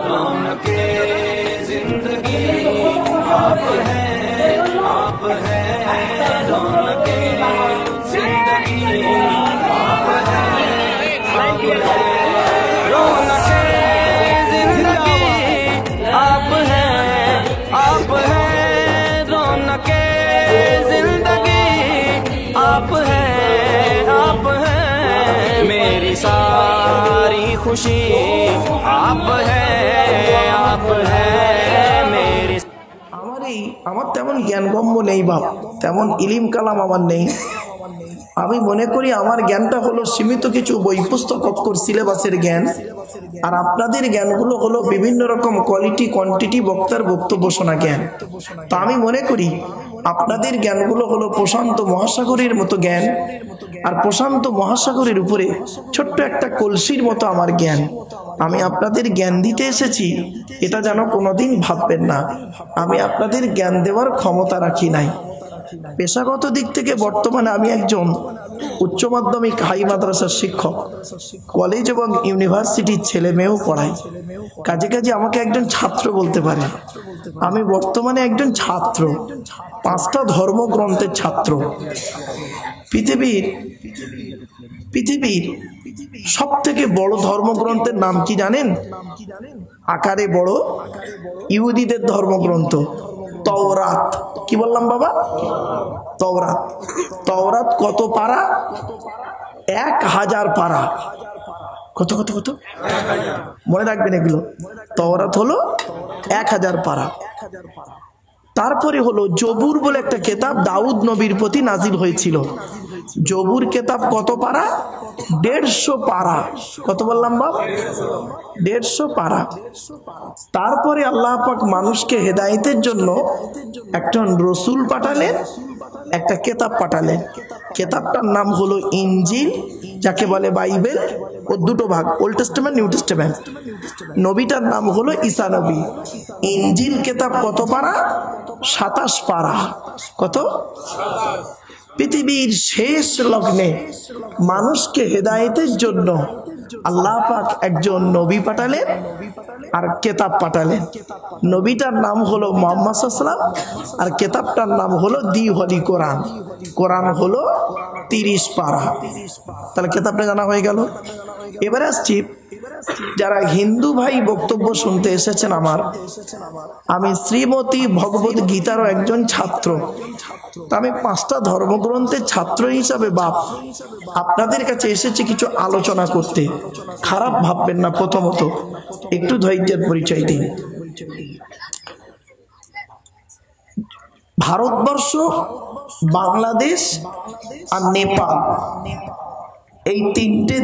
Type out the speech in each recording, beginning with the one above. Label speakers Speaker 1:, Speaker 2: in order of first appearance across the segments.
Speaker 1: रौनके जिंदगी आप हैं, आप हैं। रौनके जिंदगी आप हैं, आप हैं। रौनके जिंदगी आप हैं, आप हैं। रौनके जिंदगी आप हैं, आप हैं। मेरी सारी खुशी आप हैं, आप हैं। मेरी
Speaker 2: আমার তেমন জ্ঞানগম্য নেই বাপ, তেমন ইলিম কালাম আমার নেই। আমি মনে করি আমার জ্ঞানটা হলো সীমিত কিছু বই পুস্তক অক্ষর সিলেবাসের জ্ঞান, আর আপনাদের জ্ঞানগুলো হলো বিভিন্ন রকম কোয়ালিটি কোয়ান্টিটি বক্তার বক্তব্য শোনা জ্ঞান। তো আমি মনে করি আপনাদের জ্ঞানগুলো হলো প্রশান্ত মহাসাগরের মতো জ্ঞান, আর প্রশান্ত মহাসাগরের উপরে ছোট্ট একটা কলসির মতো আমার জ্ঞান। আমি আপনাদের জ্ঞান দিতে এসেছি এটা যেন কোনোদিন ভাববেন না আমি আপনাদের জ্ঞান দেওয়ার ক্ষমতা রাখি নাই। পেশাগত দিক থেকে বর্তমানে আমি একজন উচ্চ মাধ্যমিক হাই মাদ্রাসার শিক্ষক, কলেজ এবং ইউনিভার্সিটির ছেলে মেয়েও পড়াই। কাজে কাজে আমাকে একজন ছাত্র বলতে পারে। আমি বর্তমানে একজন ছাত্র, 5টা ধর্মগ্রন্থের ছাত্র। পৃথিবীর সব থেকে বড় ধর্মগ্রন্থের নাম কি জানেন? আকারে বড় ইহুদিদের ধর্মগ্রন্থ তাওরাত। কি বললাম বাবা? তাওরাত। তাওরাত কত পারা? 1000 পারা। কত কত কত মনে রাখবেন এগুলো। তাওরাত হলো 1000 পারা। তারপরে হলো জবুর বলে একটা কিতাব দাউদ নবীর প্রতি নাজিল হয়েছিল। জবুর কিতাব কত পারা? 150 পারা। কত বললাম বাপ? 150 পারা। তারপরে আল্লাহ পাক মানুষকে হেদায়েতের জন্য একজন রসুল পাঠালেন, একটা কিতাব পাঠালেন। কিতাবটার নাম হলো ইনজিল, যাকে বলে বাইবেল। ও দুটো ভাগ, ওল্ড টেস্টামেন্ট নিউ টেস্টামেন্ট। নবীটার নাম হলো ঈসা নবী। ইনজিল কিতাব কত পারা? 27 পারা। কত? পৃথিবীর শেষ লগ্নে মানুষকে হেদায়েতের জন্য আল্লাহ পাক একজন নবী পাঠালেন আর কিতাব পাঠালেন। নবীটার নাম হলো মুহাম্মদ সাল্লাল্লাহু আলাইহি ওয়াসাল্লাম, আর কিতাবটার নাম হলো দি হোলি কোরআন। কোরআন হলো 30 পারা। তাহলে কিতাবটা জানা হয়ে গেল। এবারে আসছি যারা হিন্দু ভাই বক্তব্য শুনতে এসেছেন আমার, আমি শ্রীমতী ভগবত গীতারও একজন ছাত্র। আমি 5টা ধর্মগ্রন্থের ছাত্র হিসাবে বাপ আপনাদের কাছে এসেছি কিছু আলোচনা করতে। খারাপ ভাববেন না, প্রথমত একটু ধৈর্যের পরিচয় দিন। ভারতবর্ষ, বাংলাদেশ আর নেপাল, এই 3টে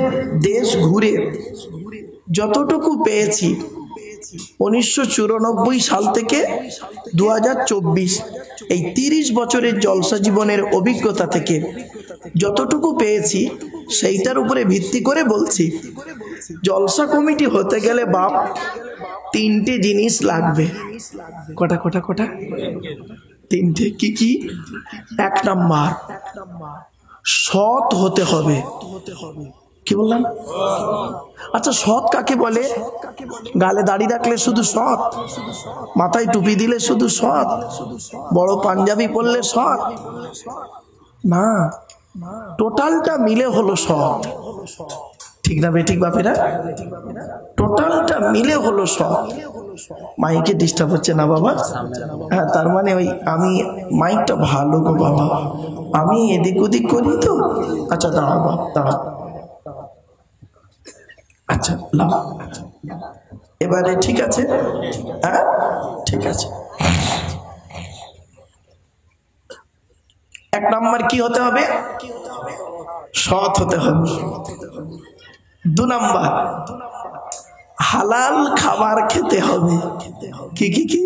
Speaker 2: দেশ ঘুরে যতটুকু পেয়েছি 1994 সাল থেকে 2024 এই 30 বছরের জলসা জীবনের অভিজ্ঞতা থেকে যতটুকু পেয়েছি সেইটার উপরে ভিত্তি করে বলছি। জলসা কমিটি হতে গেলে বাপ 3টে জিনিস লাগবে। কটা কটা কটা? 3টে। কি কি? 1 নাম্বার, সৎ হতে হবে। কি বললাম? আচ্ছা, সৎ কাকে বলে? গালে দাড়ি রাখলে শুধু সৎ? মাথায় টুপি দিলে শুধু সৎ? বড় পাঞ্জাবি পরলে সৎ? না, টোটালটা মিলে হলো সৎ। ঠিক না বেঠিক বাপেরা? টোটালটা মিলে হলো সৎ। মাইকে ডিস্টার্ব হচ্ছে না বাবা? হ্যাঁ, তার মানে ওই আমি মাইকটা ভালো গো বাবা, আমি এদিক ওদিক করি তো। আচ্ছা দাঁড়াও বাপ, দাঁড়াও। আচ্ছা লাও, এবারে ঠিক আছে? হ্যাঁ ঠিক আছে। 1 নাম্বার কি হতে হবে? সৎ হতে হবে। 2 নাম্বার, হালাল খাবার খেতে হবে। কি কি কি?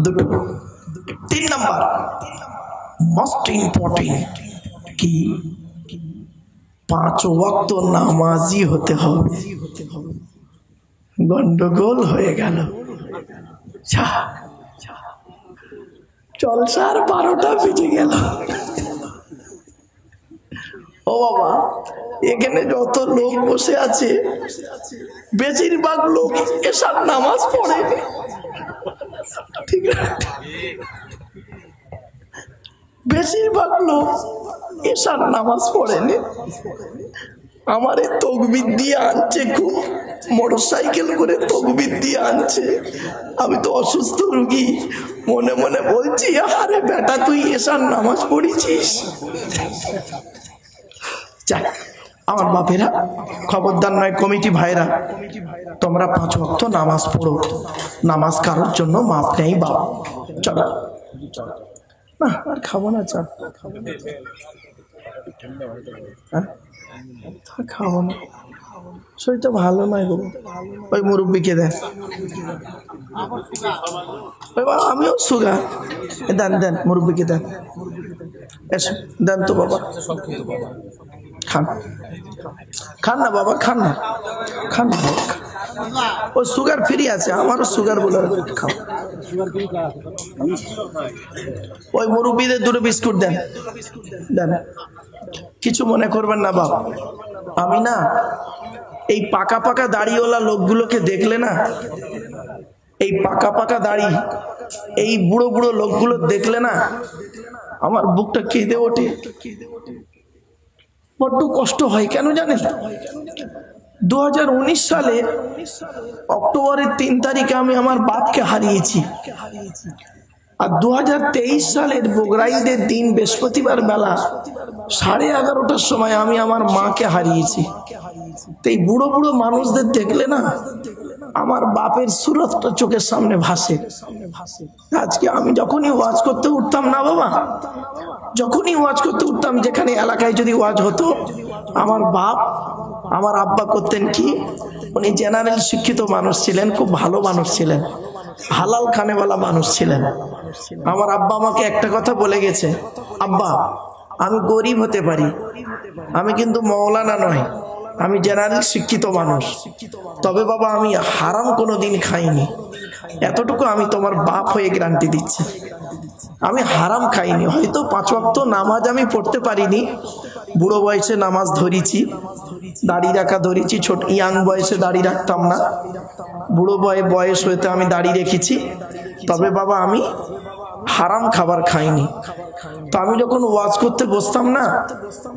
Speaker 2: 2টো। 3 নাম্বার, মোস্ট ইম্পর্টেন্ট কি? 5 ওয়াক্ত নামাজি হতে হবে। গন্ডগোল হয়ে গেল। জলসার 12টা বেজে গেল। বাবা, এখানে যত লোক বসে আছে বেশিরভাগ লোক এশার নামাজ পড়ে, ঠিক আছে? বেশিরভাগ লোক এশার নামাজ পড়েনি। আমারে তকবির দিয়ে আনছে, খুব মোটর সাইকেল করে তকবির দিয়ে আনছে। আমি তো অসুস্থ রুগী, মনে মনে বলছি, আরে বেটা তুই এশার নামাজ পড়েছিস। যাক, আমার বাপেরা খবরদার নয়, কমিটি ভাইরা, তোমরা 5 ওয়াক্ত নামাজ পড়ো। নামাজ কারোর জন্য মাপ নেই বাপ। চলো না, আর খাবো না, চা খাবো না, শরীরটা ভালো নয় গো। ওই মুরব্বীকে দেন, আমিও সুগার, দেন দেন মুরব্বীকে দেন, এসো দেন তো বাবা। খান খান না বাবা, খান না, খান না, ও সুগার ফ্রি আছে, আমারও সুগার বলে খাও। ওই মুরব্বীদের 2 বিস্কুট দেন, দেন, কিছু মনে করবেন না বাবা। আমি না এই পাকা পাকা দাড়িওয়ালা লোকগুলোকে দেখলে না, এই পাকা পাকা দাড়ি, এই বুড়ো বুড়ো লোকগুলো দেখলে না আমার বুকটা কেঁদে ওঠে, বড্ড কষ্ট হয়। কেন জানেন? 2019 সালে অক্টোবরের 3 তারিখে আমি আমার বাপকে হারিয়েছি, আর 2023 সালের বকরা ঈদের দিন বৃহস্পতিবার বেলা 11:30টার সময় আমি আমার মাকে হারিয়েছি। তো এই বুড়ো বুড়ো মানুষদের দেখলে না আমার বাপের সুরতটা চোখের সামনে ভাসে। আজকে আমি যখনই ওয়াজ করতে উঠতাম না বাবা, যখনই ওয়াজ করতে উঠতাম, যেখানে এলাকায় যদি ওয়াজ হতো, আমার বাপ, আমার আব্বা করতেন কি, উনি জেনারেল শিক্ষিত মানুষ ছিলেন, খুব ভালো মানুষ ছিলেন, হালাল খানেওয়ালা মানুষ ছিলেন। আমার আব্বা আমাকে একটা কথা বলে গেছে, আব্বা আমি গরিব হতে পারি, আমি কিন্তু মৌলানা নয়, আমি জেনারেল শিক্ষিত মানুষ, তবে বাবা আমি হারাম কোনোদিন খাইনি। এতটুকু আমি তোমার বাপ হয়ে গ্যারান্টি দিচ্ছি, আমি হারাম খাইনি। হয়তো 5 ওয়াক্ত নামাজ আমি পড়তে পারিনি, বুড়ো বয়সে নামাজ ধরেছি, দাড়ি রাখা ধরেছি, ছোট ইয়াং বয়সে দাড়ি রাখতাম না, বুড়ো বয়স হইতে আমি দাড়ি রেখেছি, তবে বাবা আমি হারাম খাবার খাইনি। তো আমি যখন ওয়াজ করতে বসতাম না,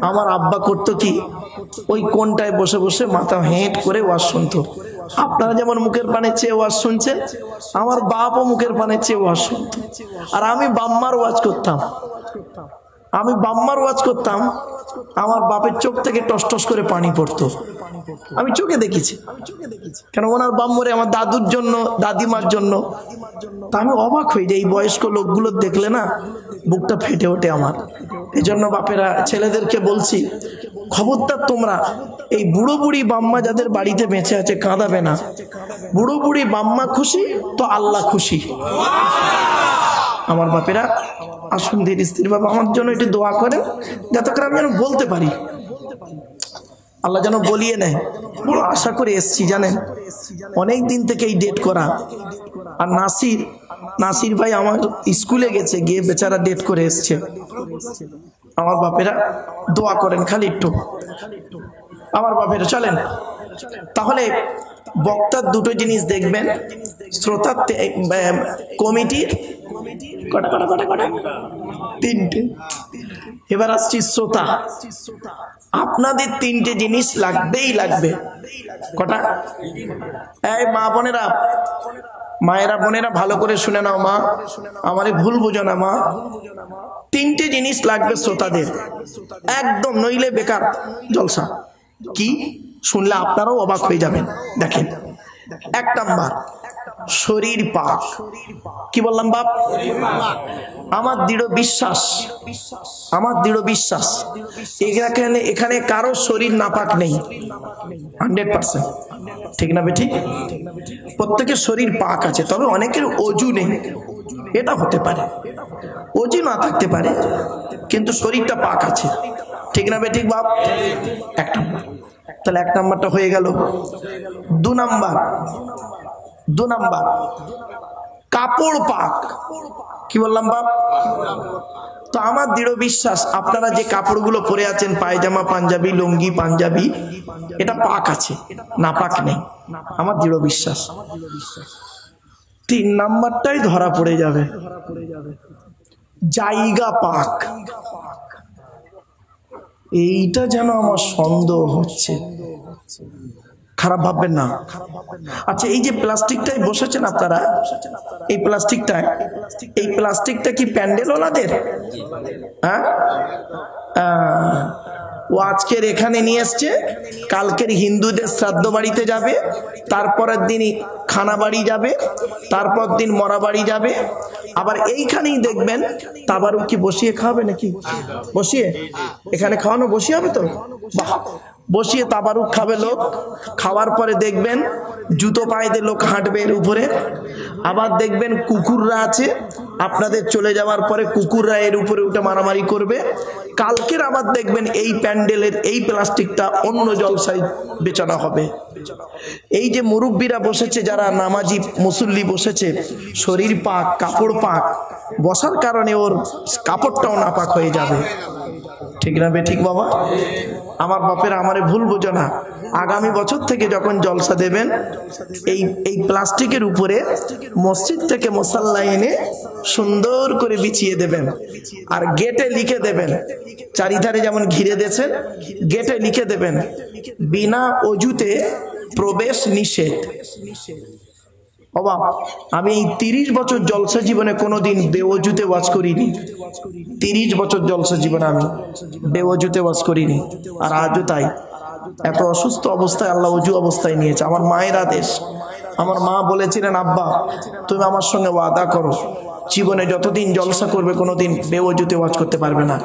Speaker 2: আমার আব্বা করতো কি, ওই কোনটায় বসে বসে মাথা হেঁট করে ওয়াজ শুনতো। আপনারা যেমন মুখের পানে চেয়ে ওয়াজ শুনছেন, আমার বাপও মুখের পানে চেয়ে ওয়াজ শুনতো। আর আমি বাম্মার ওয়াজ করতাম, আমি বাম্মার ওয়াজ করতাম, আমার বাপের চোখ থেকে টস টস করে পানি পড়তো, আমি চোখে দেখেছি। কেন? ওনার বাম্মরে আমার দাদুর জন্য, দাদিমার জন্য। তা আমি অবাক হই যে এই বয়স্ক লোকগুলো দেখলে না বুকটা ফেটে ওঠে আমার। এই জন্য বাপেরা ছেলেদেরকে বলছি, খবরদার তোমরা এই বুড়ো বুড়ি বাম্মা যাদের বাড়িতে বেঁচে আছে কাঁদাবে না। বুড়ো বুড়ি বাম্মা খুশি তো আল্লাহ খুশি। আমার বাপেরা আসুন ধীরে স্থির বাবা আমার জন্য একটু দোয়া করেন, যাতে করে আমি যেন বলতে পারি, আল্লাহ যেন বলিয়ে নেয়। বড় আশা করে এসছি জানেন, অনেক দিন থেকে এই ডেট করা। আর নাসির ভাই আমার স্কুলে গেছে, গিয়ে বেচারা ডেট করে এসছে। আমার বাপেরা দোয়া করেন খালি একটু, আমার বাপেরা চলেন। তাহলে বক্তার 2টো জিনিস দেখবেন, শ্রোতার কমিটির কটা 3টে। এবার আসছি শ্রোতা, আপনাদের 3টে জিনিস লাগবেই লাগবে। কটা? এই মা বোনেরা, মায়েরা বোনেরা ভালো করে শুনে নাও মা, আমারে ভুল বুঝো না মা। 3টে জিনিস লাগবে শ্রোতাদের একদম, নইলে বেকার জলসা। কি? শুনলে আপনারাও অবাক হয়ে যাবেন। দেখেন, 1 নাম্বার শরীর পাক। কি বললাম বাপ? আমার দৃঢ় বিশ্বাস, আমার দৃঢ় বিশ্বাস এখানে কারো শরীর নাপাক নেই, 100%। ঠিক না বেঠিক? প্রত্যেকের শরীর পাক আছে, তবে অনেকের অজু নেই, এটা হতে পারে, অজু না থাকতে পারে, কিন্তু শরীরটা পাক আছে। ঠিক না বেঠিক বাপ? 1 নাম্বার। তাহলে 1 নাম্বারটা হয়ে গেল। 2 নাম্বার কাপড় পাক। কি বললাম বাপ? তো আমার দৃঢ় বিশ্বাস আপনারা যে কাপড়গুলো পরে আছেন, পায়জামা, পাঞ্জাবি, লুঙ্গি, পাঞ্জাবি, এটা পাক আছে, না পাক নেই, আমার দৃঢ় বিশ্বাস। 3 নাম্বারটাই ধরা পড়ে যাবে, জায়গা পাক। এইটা যেন আমার সন্দেহ হচ্ছে, খারাপ ভাববেন না। আচ্ছা, এই যে প্লাস্টিকটাই বসেছেন আপনারা, এই প্লাস্টিকটা কি প্যান্ডেল ওনাদের? হ্যাঁ, ও আজকের এখানে নিয়ে এসছে, কালকের হিন্দুদের শ্রাদ্ধ বাড়িতে যাবে, তারপরের দিনই খানা বাড়ি যাবে, তারপর দিন মরা বাড়ি যাবে, আবার এইখানেই দেখবেন তাবারুক কি বসিয়ে খাওয়াবে নাকি? বসিয়ে এখানে খাওয়ানো বসিয়ে হবে তো, বসিয়ে তাবারুক খাবে লোক। খাওয়ার পরে দেখবেন জুতো পায়ে দিয়ে লোক হাঁটবে এর উপরে। আবার দেখবেন কুকুররা আছে, আপনাদের চলে যাওয়ার পরে কুকুররা এর উপরে উঠে মারামারি করবে। কালকের আবার দেখবেন এই প্যান্ডেলের এই প্লাস্টিকটা অন্য জলসায় বেচানো হবে। এই যে মুরব্বীরা বসেছে, যারা নামাজি মুসল্লি বসেছে, শরীর পাক, কাপড় পাক, বসার কারণে ওর কাপড়টাও নাপাক হয়ে যাবে। ঠিক না ঠিক বাবা? আমার বাপেরা আমারে ভুল বোঝো না। আগামী বছর থেকে যখন জলসা দেবেন, এই প্লাস্টিকের উপরে মসজিদ থেকে মুসাল্লা এনে সুন্দর করে বিছিয়ে দেবেন, আর গেটে লিখে দেবেন, চারিধারে যেমন ঘিরে দিয়েছেন, গেটে লিখে দেবেন, বিনা অজুতে প্রবেশ নিষেধ। বাবা, আমি এই 30 বছর জলসা জীবনে কোনোদিন বেওজুতে ওয়াজ করিনি। 30 বছর জলসা জীবনে আমি বেওজুতে ওয়াজ করিনি, আর আজও তাই। এত অসুস্থ অবস্থায় আল্লাহ অজু অবস্থায় নিয়েছে। আমার মায়ের আদেশ। আমার মা বলেছিলেন, আব্বা তুমি আমার সঙ্গে ওয়াদা করো, জীবনে যতদিন জলসা করবে কোনোদিন বেওজুতে ওয়াজ করতে পারবে না।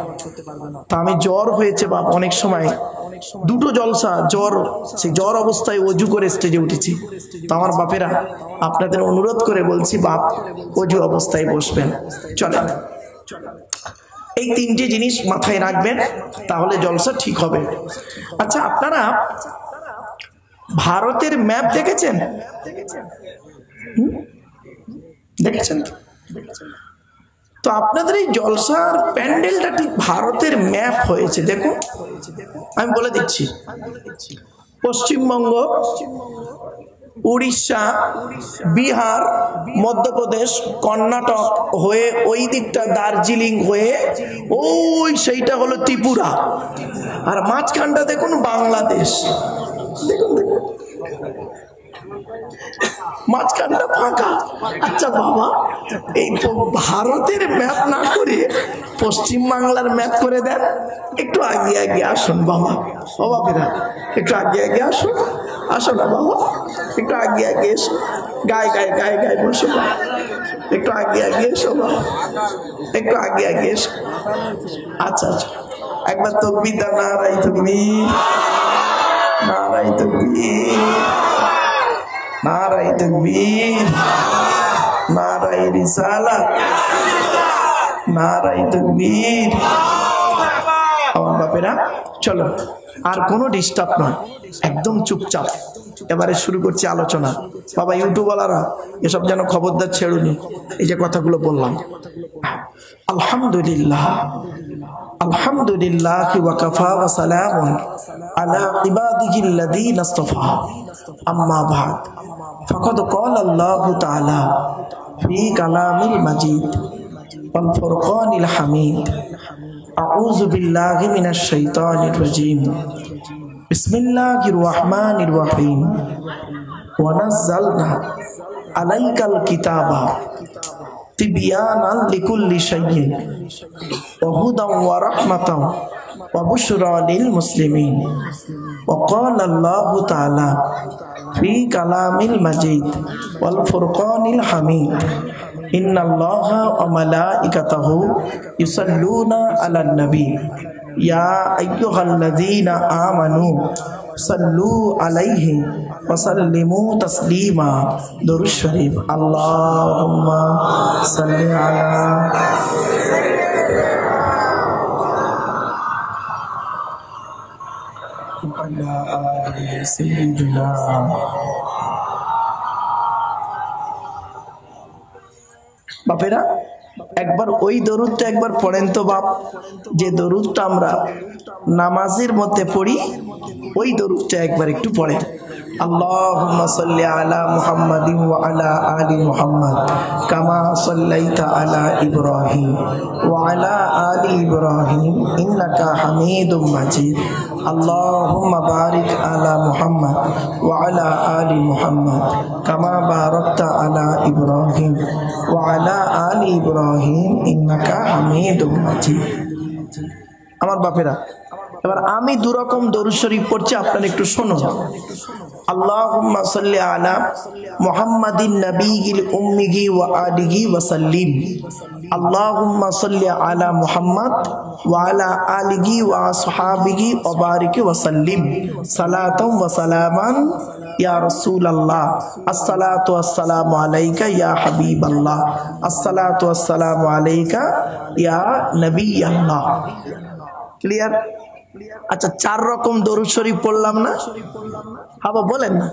Speaker 2: তা আমি জ্বর হয়েছে বাপ, অনেক সময় 2টো জলসা জ্বর, সেই জ্বর অবস্থায় অজু করে স্টেজে উঠেছি। তো আমার বাপেরা আপনাদের অনুরোধ করে বলছি, বাপ অজু অবস্থায় বসবেন। চলেন, এই 3টে জিনিস মাথায় রাখবেন, তাহলে জলসা ঠিক হবে। আচ্ছা, আপনারা ভারতের ম্যাপ দেখেছেন? দেখেছেন তো আপনাদের এই জলসার প্যান্ডেলটা ঠিক ভারতের ম্যাপ হয়েছে। দেখুন, আমি বলে দিচ্ছি, পশ্চিমবঙ্গ, উড়িষ্যা, বিহার, মধ্যপ্রদেশ, কর্ণাটক হয়ে ওই দিকটা দার্জিলিং হয়ে ওই সেইটা হলো ত্রিপুরা, আর মাঝখানটা দেখুন বাংলাদেশ। দেখুন দেখুন, মাঝখানটা ফাঁকা। আচ্ছা বাবা, এই ভারতের ম্যাপ না করে পশ্চিম বাংলার ম্যাপ করে দেন। একটু আগে আগে আসুন বাবা, বাবারা একটু আগে আগে আসুন, আসো না বাবা, একটু আগে আগে এসো, গায়ে গায়ে গায়ে গায়ে বসো, একটু আগে আগে এসো বাবা, একটু আগে আগে এসো। আচ্ছা আচ্ছা, একবার তকবীর দাও, নারাই তাকবীর, নারাই তাকবীর, নারাই তাকবীর, নারাই রিসালাত, নারাই তাকবীর। আমার বাপেরা চলো, আর কোনো ডিস্টার্ব নয়, একদম চুপচাপ। এবারে শুরু করছি আলোচনা। বাবা ইউটিউবওয়ালারা এসব যেন খবরদার ছেড়ুনি, এই যে কথাগুলো বললাম। আলহামদুলিল্লাহ, আলহামদুলিল্লাহ ওয়া কাফা ওয়া সালামুন আলা ইবাদিহিল্লাযীনা ইসতাফা, আম্মা বা'দ। ফাকাদ ক্বালা আল্লাহু তাআলা ফি কালামিল মাজিদ ওয়াল ফুরকানিল হামিদ। আউযু বিল্লাহি মিনাশ শাইতানির রাজীম। বিসমিল্লাহির রহমানির রহিম। ওয়া নাযালনা আলাইকাল কিতাবা তিবয়ানান লিকুল্লি শাইইন ওয়া হুদান ওয়া রাহমাতান ওয়া বুশরা লিল মুসলিমিন। ওয়া ক্বালা আল্লাহু তাআলা ফি কালামিল মাজিদ ওয়াল ফুরকানিল হামিদ। ইন্নাল্লাহা ওয়া মালাইকাতাহু ইউসাল্লুনা আলান নবী ইয়া আইয়ুহাল্লাযীনা আমানু সাল্লু আলাইহি ওয়া সাল্লিমু তাসলিমা। দরুদ শরীফ। আল্লাহুম্মা সাল্লি আলা আলি সাইয়্যিদিনা। বাপেরা একবার ওই দরুদটা একবার পড়েন তো বাপ, যে দরুদটা আমরা নামাজের মধ্যে পড়ি, ওই দরুদটা একবার একটু পড়েন। আল্লাহুম্মা সাল্লি আলা মুহাম্মাদিন ওয়া আলা আলি মুহাম্মাদ কামা সাল্লাইতা আলা ইব্রাহিম ওয়া আলা আলি ইব্রাহিম ইন্নাকা হামিদুম মাজিদ। আল্লাহুম্মা বারিক আলা মুহাম্মাদ ওয়া আলা আলি মুহাম্মাদ কামা বারাকতা আলা ইব্রাহিম ওয়া আলা আলি ইব্রাহিম ইন্নাকা হামিদুম মাজিদ। আমার বাপেরা, এবার আমি দুরকম দরুদ শরীফ পড়ছি, আপনারা একটু শুনুন। আল্লাহুম্মা সাল্লি আলা মুহাম্মাদিন নবিয়িল উম্মিহি ওয়া আলিহি ওয়া সাল্লিম। আল্লাহুম্মা সাল্লি আলা মুহাম্মাদ ওয়া আলা আলিহি ওয়া আসহাবিহি ওয়া বারিক ওয়া সাল্লিম সালাতান ওয়া সালামান ইয়া রাসূলুল্লাহ। আসসালাতু ওয়াসসালামু আলাইকা ইয়া হাবিবাল্লাহ। আসসালাতু ওয়াসসালামু আলাইকা ইয়া নবিয়াল্লাহ। ক্লিয়ার? আচ্ছা, 4 রকম দরুদ শরীফ পড়লাম না? হাবা বলেন না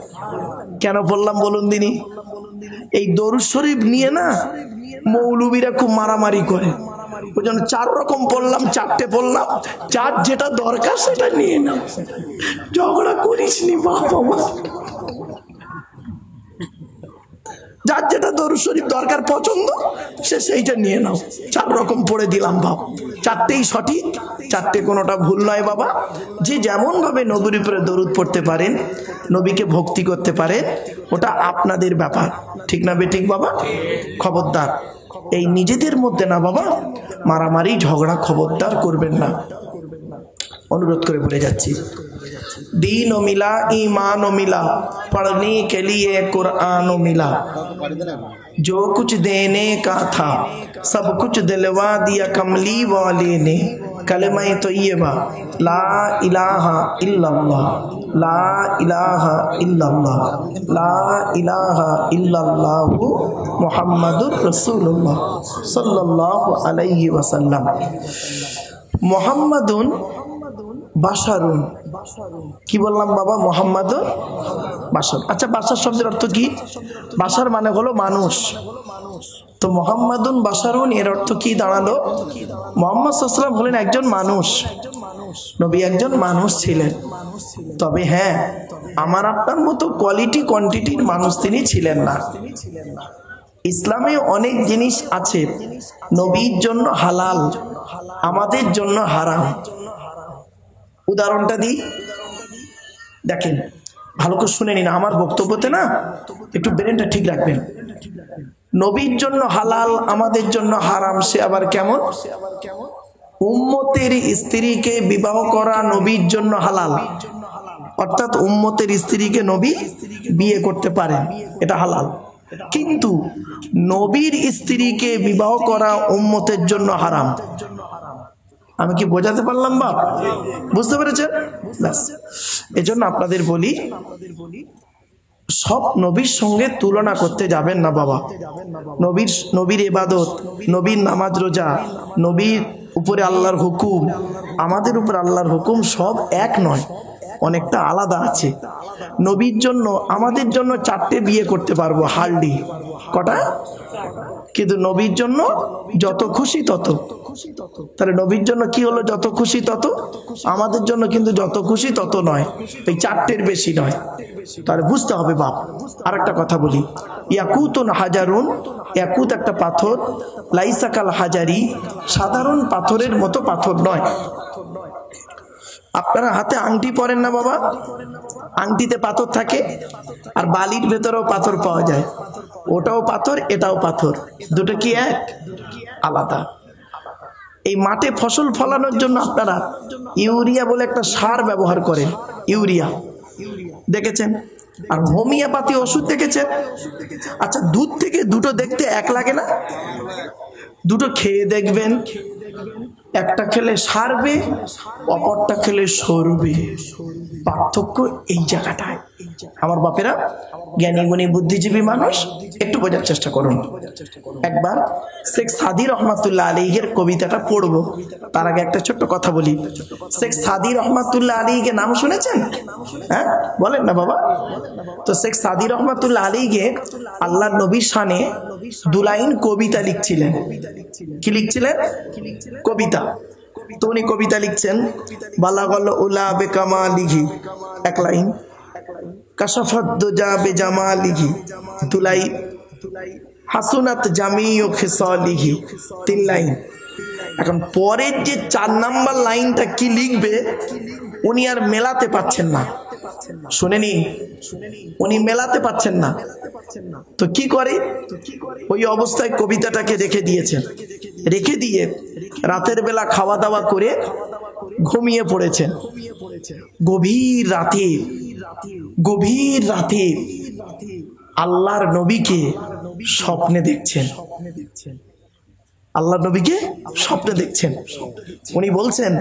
Speaker 2: কেন পড়লাম বলুন দিনি। এই দরুদ শরীফ নিয়ে না মৌলবীরা খুব মারামারি করে, ওই জন্য 4 রকম পড়লাম, 4টে পড়লাম, 4 যেটা দরকার সেটা নিয়ে নাও, ঝগড়া করিস নি বাবা। যার যেটা দরুদ শরীফ দরকার পছন্দ সে সেইটা নিয়ে নাও। 4 রকম পড়ে দিলাম বাপ, 4টেই সঠিক, 4টে কোনোটা ভুল নয় বাবা। যে যেমন ভাবে নবীর উপরে দরুদ পড়তে পারেন, নবীকে ভক্তি করতে পারেন, ওটা আপনাদের ব্যাপার, ঠিক না বেঠিক বাবা? খবরদার এই নিজেদের মধ্যে না বাবা মারামারি ঝগড়া খবরদার করবেন না, অনুরোধ করে বলে যাচ্ছি। दीन मिला ईमान मिला पढ़ने के लिए कुरान मिला, जो कुछ देने का था सब कुछ दिलवा दिया कमली वाले ने। कलमा तय्यबा ला इलाहा इल्लल्लाह ला इलाहा इल्लल्लाह ला इलाहा इल्लल्लाह मुहम्मदुर रसूलुल्लाह सल्लल्लाहु अलैहि वसल्लम। मुहम्मदुन বাশারুন, কি বললাম বাবা? মুহাম্মাদুন বাশার। আচ্ছা, বাশার শব্দের অর্থ কি? বাশার মানে হলো মানুষ, তো মুহাম্মাদুন বাশারুন এর অর্থ কি দাঁড়ালো? মুহাম্মদ সাল্লাল্লাহু আলাইহি ওয়াসাল্লাম হলেন একজন মানুষ, নবী একজন মানুষ ছিলেন। তবে হ্যাঁ, আমার আপনার মতো কোয়ালিটি কোয়ান্টিটির মানুষ তিনি ছিলেন না। ইসলামে অনেক জিনিস আছে নবীর জন্য হালাল, আমাদের জন্য হারাম। উদাহরণটা দিই, দেখেন ভালো করে শুনে নিন, আমার বক্তব্যতে না একটু ব্রেনটা ঠিক রাখবেন। নবীর জন্য হালাল, আমাদের জন্য হারাম, সে আবার কেমন? উম্মতের স্ত্রীকে বিবাহ করা নবীর জন্য হালাল, অর্থাৎ উম্মতের স্ত্রীকে নবী বিয়ে করতে পারেন, এটা হালাল। কিন্তু নবীর স্ত্রীকে বিবাহ করা উম্মতের জন্য হারাম। আমি কি বোঝাতে পারলাম বাপ? বুঝতে পেরেছেন? এজন্য আপনাদের বলি, সব নবীর সঙ্গে তুলনা করতে যাবেন না বাবা। নবীর ইবাদত, নবীর নামাজ রোজা, নবীর উপরে আল্লাহর হুকুম, আমাদের উপর আল্লাহর হুকুম সব এক নয়, অনেকটা আলাদা আছে। নবীর জন্য আমাদের জন্য 4টে বিয়ে করতে পারবো হার্ডলি, কটা? কিন্তু নবীর জন্য যত খুশি তত। তাহলে নবীর জন্য কি হলো? যত খুশি তত। আমাদের জন্য কিন্তু যত খুশি তত নয়, এই 4টের বেশি নয়। তাহলে বুঝতে হবে বাপ। আর একটা কথা বলি, ইয়াকুতুন হাজারুন, ইয়াকুত একটা পাথর, লাইসাকাল হাজারি, সাধারণ পাথরের মতো পাথর নয়। আপনারা হাতে আংটি পরেন না বাবা? আংটিতে পাথর থাকে, আর বালির ভেতরেও পাথর পাওয়া যায়, ওটাও পাথর এটাও পাথর, দুটো কি এক? আলাদা। এই মাঠে ফসল ফলানোর জন্য আপনারা ইউরিয়া বলে একটা সার ব্যবহার করেন, ইউরিয়া দেখেছেন? আর হোমিওপ্যাথি ওষুধ দেখেছেন? আচ্ছা, দুধ থেকে দুটো দেখতে এক লাগে না? দুটো খেয়ে দেখবেন, একটা খেলে সারবে, অপরটা খেলে সরবে। পার্থক্য এই জায়গাটায়। আমার বাপেরা, জ্ঞানী গুণী বুদ্ধিজীবী মানুষ, একটু বোঝার চেষ্টা করুন। একবার শেখ সাদী রহমাতুল্লাহ আলাইহির কবিতাটা পড়বো, তার আগে একটা ছোট্ট কথা বলি। শেখ সাদী রহমাতুল্লাহ আলাইহিকে নাম শুনেছেন? হ্যাঁ, বলেন না বাবা। তো শেখ সাদী রহমাতুল্লাহ আলাইহিকে আল্লাহ নবীর শানে 2 লাইন কবিতা লিখছিলেন। কি লিখছিলেন? কবিতা। তো উনি কবিতা লিখছেন, বালাগল উলা বেকামালিহি 1 লাইন, কাশাফাত দুজা বেজামালিহি 2 লাইন, হাসুনাত জামিউ খিসালিহি 3 লাইন। এখন পরের যে 4 নাম্বার লাইনটা কি লিখবে উনি আর মেলাতে পাচ্ছেন না। শুনেনি, উনি মেলাতে পাচ্ছেন না। তো কি করে, ওই অবস্থায় কবিতাটাকে রেখে দিয়েছেন। রেখে দিয়ে রাতের বেলা খাওয়া দাওয়া করে ঘুমিয়ে পড়েছেন। গভীর রাতে আল্লাহর নবীকে স্বপ্নে দেখছেন। আল্লাহর নবীকে স্বপ্নে দেখছেন। উনি বলছেন,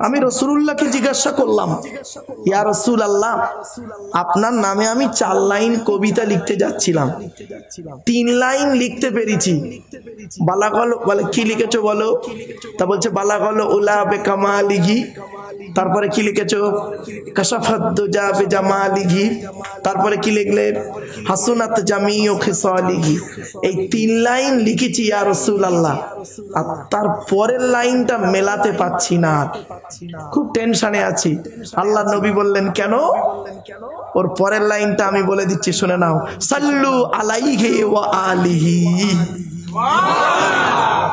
Speaker 2: আমি রাসূলুল্লাহকে জিজ্ঞাসা করলাম, ইয়া রাসূলুল্লাহ, আপনার নামে আমি 4 লাইন কবিতা লিখতে যাচ্ছিলাম, 3 লাইন লিখতে পেরেছি। বালাগল বলে, কি লিখেছো বলো? তা বলছে বালাগল উলা বেকামালিহি। তারপরে কি লিখেছো? কাশাফাত দুজা বেজামালিহি। তারপরে কি লিখলে? হাসুনাত জামিউ খিসালিহি। এই 3 লাইন লিখেছি ইয়া রাসূলুল্লাহ, আর তার পরের লাইনটা মেলাতে পাচ্ছি না, খুব টেনশনে আছি। আল্লাহ নবী বললেন, কেন? ওর পরের লাইনটা আমি বলে দিচ্ছি, শুনে নাও। সাল্লু আলাইহি ওয়া আলিহি।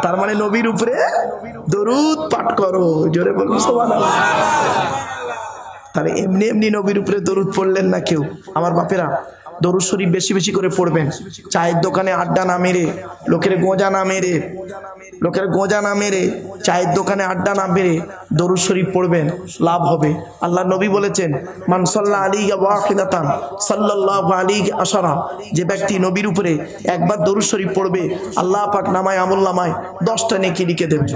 Speaker 2: তার মানে নবীর উপরে দরুদ পাঠ করো, জোরে বলুন সুবহানাল্লাহ। তাহলে এমনি এমনি নবীর উপরে দরুদ পড়লেন না কেউ। আমার বাপেরা, দরুদ শরীফ বেশি বেশি করে পড়বেন। চায়ের দোকানে আড্ডা না মেরে, লোকের গোঁজা না মেরে, চায়ের দোকানে আড্ডা না মেরে দরুদ শরীফ পড়বেন, লাভ হবে। আল্লাহ নবী বলেছেন, মান সাল্লা আলাইহি ওয়াহিদাতান সাল্লাল্লাহু আলাইহি আশারা। যে ব্যক্তি নবীর উপরে একবার দরুদ শরীফ পড়বে, আল্লাহ পাক নামায় আমুল্লামায় 10টা নেকি লিখে দেবেন।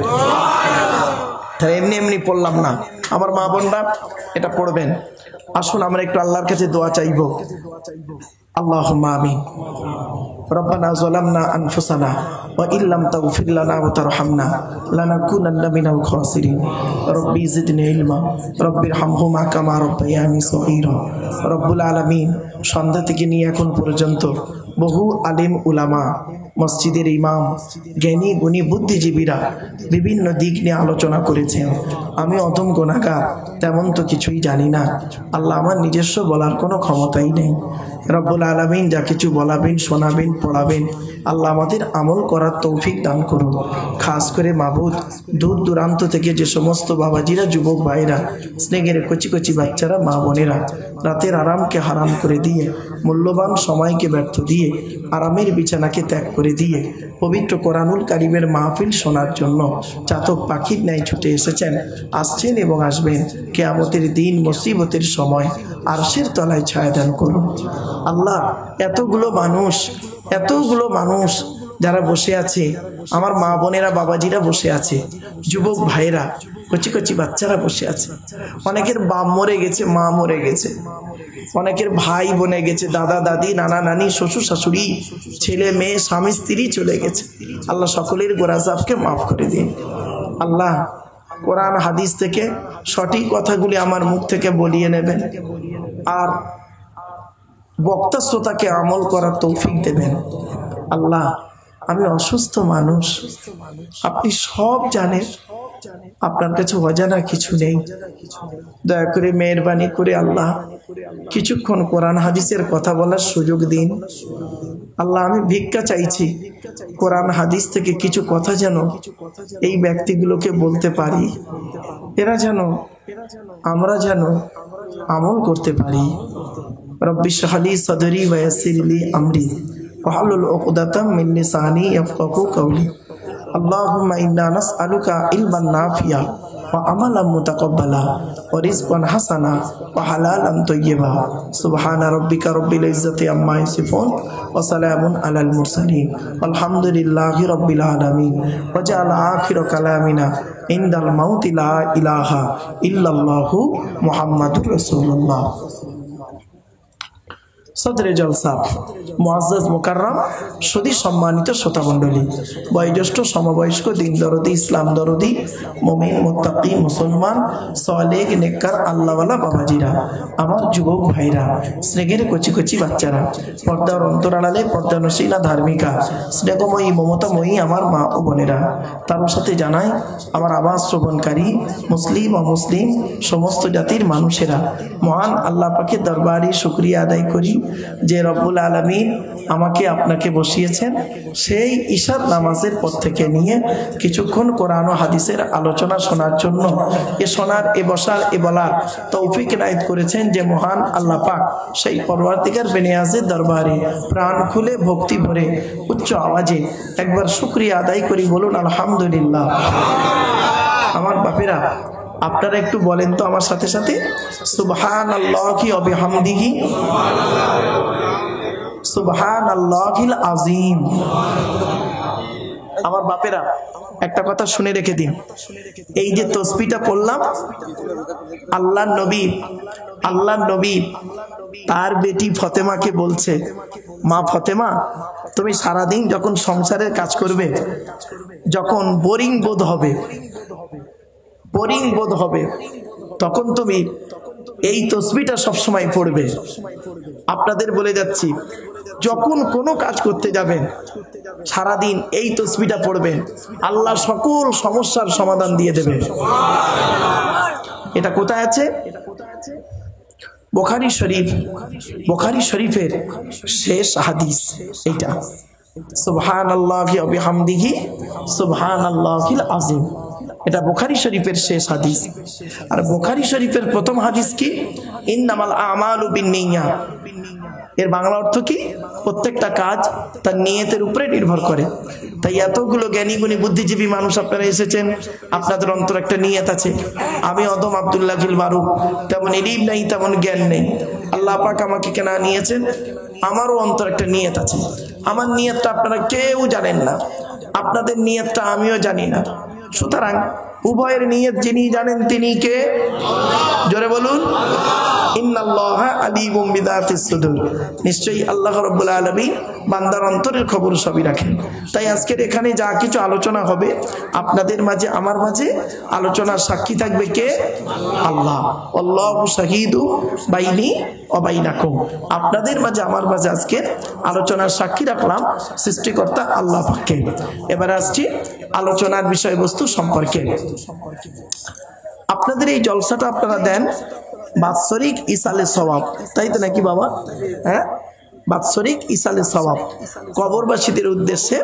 Speaker 2: তাই এমনি এমনি পড়লাম না, আমার মা বোনরা এটা পড়বেন। আসুন আমরা একটু আল্লাহর কাছে দোয়া চাইবো। আল্লাহুম্মা আমিন। রব্বানা যালামনা আনফুসানা ওয়া ইল্লাম তাগফির লানা ওয়া তারহামনা লানাকুনান্না মিনাল খাসিরিন। রব্বি জিদনি ইলমা রব্বিরহামহুমা কামা রাব্বায়ানি সগীরা। রব্বুল আলামিন, সন্ধ্যা থেকে নিয়ে এখন পর্যন্ত বহু আলিম উলামা, মসজিদের ইমাম, জ্ঞানী গুণী বুদ্ধিজীবীরা বিভিন্ন দিক নিয়ে আলোচনা করেছেন। আমি অদম গুনাহগার, তেমন তো কিছুই জানি না। আল্লাহ, আমার নিজস্ব বলার কোনো ক্ষমতাই নেই। রব্বুল আলামিন যা কিছু বলাবেন, শোনাবেন, পড়াবেন, আল্লাহ আমাদের আমল করার তৌফিক দান করুন। খাস করে মাবুদ, দূর দূরান্ত থেকে যে সমস্ত বাবাজিরা, যুবক ভাইরা, স্নেহের কচি কচি বাচ্চারা, মা বোনেরা রাতের আরামকে হারাম করে দিয়ে, মূল্যবান সময়কে ব্যর্থ দিয়ে, আরামের বিছানাকে ত্যাগ করে দিয়ে পবিত্র কোরআনুল কারীমের মাহফিল শোনার জন্য চাতক পাখির ন্যায় ছুটে এসেছেন, আসছেন এবং আসবেন। কিয়ামতের দিন, মুসিবতের সময় আরশের তলায় ছায়া দান করুন। আল্লাহ, এতগুলো মানুষ যারা বসে আছে, আমার মা বোনেরা, বাবাজিরা বসে আছে, যুবক ভাইরা, কচি কচি বাচ্চারা বসে আছে। অনেকের বাপ মরে গেছে, মা মরে গেছে, অনেকের ভাই বোনে গেছে, দাদা দাদি, নানা নানি, শ্বশুর শাশুড়ি, ছেলে মেয়ে, স্বামী স্ত্রী চলে গেছে। আল্লাহ, সকলের গোরাজাবকে মাফ করে দিন। আল্লাহ, কোরআন হাদিস থেকে সঠিক কথাগুলি আমার মুখ থেকে বলিয়ে নেবেন, আর বক্তা শ্রোতাকে আমল করার তৌফিক দেবেন। আল্লাহ, আমি অসুস্থ মানুষ, আপনি সব জানেন, আপনার কাছে অজানা কিছু নেই। দয়া করে মেহেরবানি করে আল্লাহ কিছুক্ষণ কোরআন হাদিসের কথা বলার সুযোগ দিন। আল্লাহ, আমি ভিক্ষা চাইছি, কোরআন হাদিস থেকে কিছু কথা যেন এই ব্যক্তিগুলোকে বলতে পারি, আমরা যেন আমল করতে পারি। রব্বি ইশরাহ লি সাদরি ওয়া ইয়াসসির লি আমরি ওয়াহলুল উকদাতাম মিন লিসানি ইয়াফকাহু কাওলি। আল্লাহুম্মা ইন্না নাসআলুকা ইলমান নাফিয়া ওয়া আমালাম মুতাকাব্বালা ওয়া রিজকান হাসানা ওয়া হালালান তাইয়্যিবা। সুবহানা রাব্বিকা রাব্বিল ইজ্জাতি আম্মা ইয়াসিফুন ওয়া সালামুন আলাল মুরসালিন আলহামদুলিল্লাহি রাব্বিল আলামিন। ওয়া জাআলা আখিরা কালামিনা ইনদাল মাউতি লা ইলাহা ইল্লাল্লাহু মুহাম্মাদুর রাসূলুল্লাহ। সদরে জলসা মুআজ্জাজ মুকাররম সুধী সম্মানিত শ্রোতামণ্ডলী, বয়োজ্যেষ্ঠ সমবয়স্ক দিন দরদি ইসলাম দরদি মুমিন মুত্তাকি মুসলমান সালেহ নেককার আল্লাহওয়ালা বাবাজিরা, আমার যুবক ভাইরা, স্নেহের কচি কচি বাচ্চারা, পর্দার অন্তরালে পর্দানশীলা ধার্মিকা, স্নেহময়ী মমতাময়ী আমার মা ও বোনেরা, তার সাথে জানাই আমার আওয়াজ শ্রবণকারী মুসলিম ও মুসলিম সমস্ত জাতির মানুষেরা, মহান আল্লাহ পাকের দরবারে শুকরিয়া আদায় করি যে রব্বুল আলামিন আমাকে আপনাকে বসিয়েছেন সেই ঈশার নামাজের পর থেকে নিয়ে কিছুক্ষণ কোরআন ও হাদিসের আলোচনা শোনার জন্য, এ শোনার, এ বসার, এ বলার তৌফিক ইনায়েত করেছেন যে মহান আল্লাহ পাক, সেই পরওয়ারদিগার বেনিয়াজের দরবারে প্রাণ খুলে ভক্তি ভরে উচ্চ আওয়াজে একবার শুকরিয়া আদায় করি, বলুন আলহামদুলিল্লাহ। আমার বাপেরা, আপনারা একটু বলেন তো আমার সাথে সাথে, সুবহানাল্লাহি ওয়া বিহামদিহি সুবহানাল্লাহিল আযীম। আমার বাপেরা একটা কথা শুনে রেখে দিন, এই যে তাসবিহটা পড়লাম, আল্লাহর নবী তার বেটি ফতেমাকে বলছে, মা ফতেমা, তুমি সারাদিন যখন সংসারের কাজ করবে, যখন বোরিং বোধ হবে, তখন তুমি এই তাসবিহটা সবসময় পড়বে। আপনাদের বলে যাচ্ছি, যখন কোনো কাজ করতে যাবেন সারাদিন এই তাসবিহটা পড়বেন, আল্লাহ সকল সমস্যার সমাধান দিয়ে দেবে। এটা কোথায় আছে? বুখারী শরীফের শেষ হাদিস এইটা, সুবহানাল্লাহি ওয়া বিহামদিহি সুবহানাল্লাহিল আযীম। এটা বুখারী শরীফের শেষ হাদিস। আর বুখারী শরীফের প্রথম হাদিস কি? ইন্নামাল আমালু বিন্নিয়াত। এর বাংলা অর্থ কি? প্রত্যেকটা কাজ তার নিয়তের উপরে নির্ভর করে। তাই এতগুলো জ্ঞানী গুণী বুদ্ধিজীবী মানুষ আপনারা এসেছেন, আপনাদের অন্তর একটা নিয়ত আছে। আমি অদম আব্দুল্লাহ গিল মারুফ, তেমন ইলম নেই, তেমন জ্ঞান নেই। আল্লাহ পাক আমাকে কেনা নিয়েছেন, আমারও অন্তর একটা নিয়ত আছে। আমার নিয়তটা আপনারা কেউ জানেন না, আপনাদের নিয়তটা আমিও জানি না। সুতরাং উভয়ের নিয়ত যিনি জানেন তিনি কে? জোরে বলুন, ইন্নাল্লাহা আলিমুম বিযাতিস সুদূর। নিশ্চয়ই আল্লাহ রাব্বুল আলামিন বান্দার অন্তরের খবর সবই রাখেন। তাই আজকের এখানে যা কিছু আলোচনা হবে, আপনাদের মাঝে আমার মাঝে আলোচনার সাক্ষী থাকবে কে? আল্লাহ। আল্লাহু শাহীদু বাইনি ওয়া বাইনাকুম। আপনাদের মাঝে আমার মাঝে আজকে আলোচনার সাক্ষী রাখলাম সৃষ্টিকর্তা আল্লাহ পাককে। এবার আসছি আলোচনার বিষয়বস্তু সম্পর্কে। আপনাদের এই জলসাটা আপনারা দেন বাৎসরিক ইসালে সওয়াব, তাই তো নাকি বাবা? হ্যাঁ, বাৎসরিক ইসালে সওয়াব, কবরবাসীদের উদ্দেশ্যে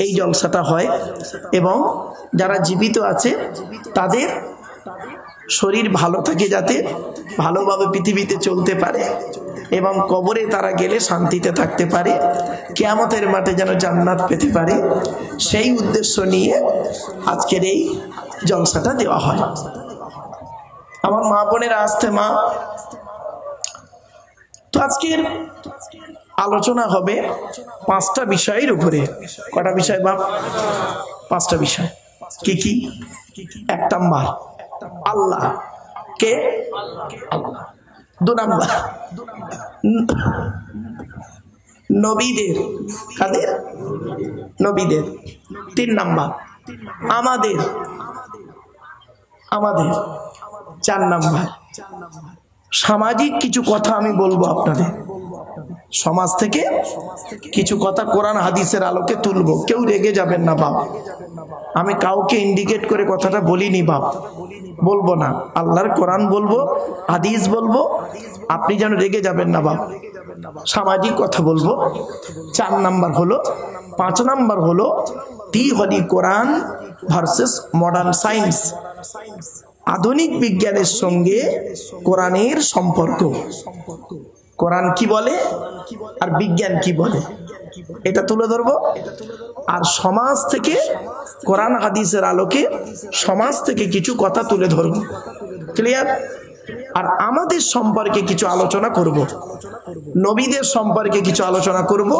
Speaker 2: এই জলসাটা হয়। এবং যারা জীবিত আছে তাদের শরীর ভালো থাকে, যাতে ভালোভাবে পৃথিবীতে চলতে পারে এবং কবরে তারা গেলে শান্তিতে থাকতে পারে, কিয়ামতের মাঠে যেন জান্নাত পেতে পারে, সেই উদ্দেশ্য নিয়ে আজকের এই জলসাটা দেওয়া হয়। আমার মা বোনেরা, আসতে মা, তো আজকের আলোচনা হবে 5টা বিষয়ের উপরে। কটা বিষয় বাপ? 5টা বিষয়। কি কি? 1 নাম্বার আল্লাহ কে? আল্লাহ। 2 নাম্বার নবীদের। কাদের? নবীদের। 3 নাম্বার আমাদের। 4 নাম্বার সামাজিক কিছু কথা আমি বলবো আপনাদের। সমাজ থেকে কিছু কথা কোরআন হাদিসের আলোকে তুলবো। কেউ রেগে যাবেন না বাপ, আমি কাউকে ইন্ডিকেট করে কথাটা বলিনি বাপ, বলবো না। আল্লাহর কোরআন বলবো, হাদিস বলবো, আপনি যেন রেগে যাবেন না বাপ। সামাজিক কথা বলবো। 4 নাম্বার হলো, 5 নাম্বার হলো দি হলি কোরআন ভার্সেস মডার্ন সায়েন্স। আধুনিক বিজ্ঞানের সঙ্গে কোরআনের সম্পর্ক। কোরআন কি বলে আর বিজ্ঞান কি বলে, এটা তুলে ধরবো। আর সমাজ থেকে, কোরআন হাদিসের আলোকে সমাজ থেকে কিছু কথা তুলে ধরবো। ক্লিয়ার? আর আমাদের সম্পর্কে কিছু আলোচনা করব, নবীদের সম্পর্কে কিছু আলোচনা করব,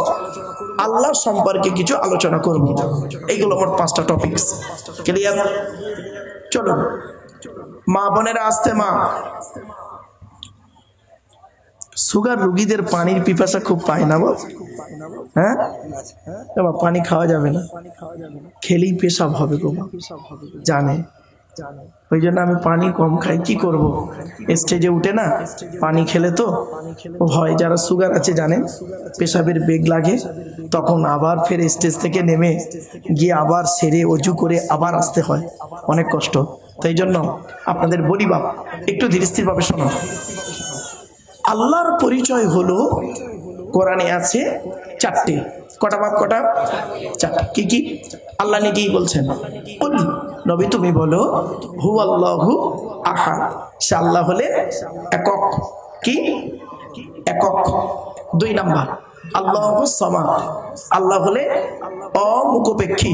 Speaker 2: আল্লাহ সম্পর্কে কিছু আলোচনা করব। এইগুলো মোট 5টা টপিকস। ক্লিয়ার? চলুন মা বোনেরা, আসতে মা, সুগার রোগীদের পানির পিপাসা খুব পায় না বাবা? হ্যাঁ বাবা, পানি খাওয়া যাবে না, খেলেই পেশাব হবে গো, জানে। ওই জন্য আমি পানি কম খাই। কি করব, স্টেজে উঠে না পানি খেলে তো হয়, যারা সুগার আছে জানেন, পেশাবের বেগ লাগে, তখন আবার ফের স্টেজ থেকে নেমে গিয়ে আবার সেরে অজু করে আবার আসতে হয়, অনেক কষ্ট। তাই জন্য আপনাদের বলি বাপ, একটু ধীর স্থির ভাবে শোনো। আল্লাহর পরিচয় হলো, কোরআনে আছে চারটে। কটা বাপ? কটা? চারটে। কি কি? আল্লাহ নিজেই বলছেন, কুল নবী তুমি বলো, হু আল্লাহু আহাদ, সে আল্লাহ হলে একক। কি? একক। 2 নাম্বার আল্লাহু সামাদ, আল্লাহ হলে অমুখপেক্ষী,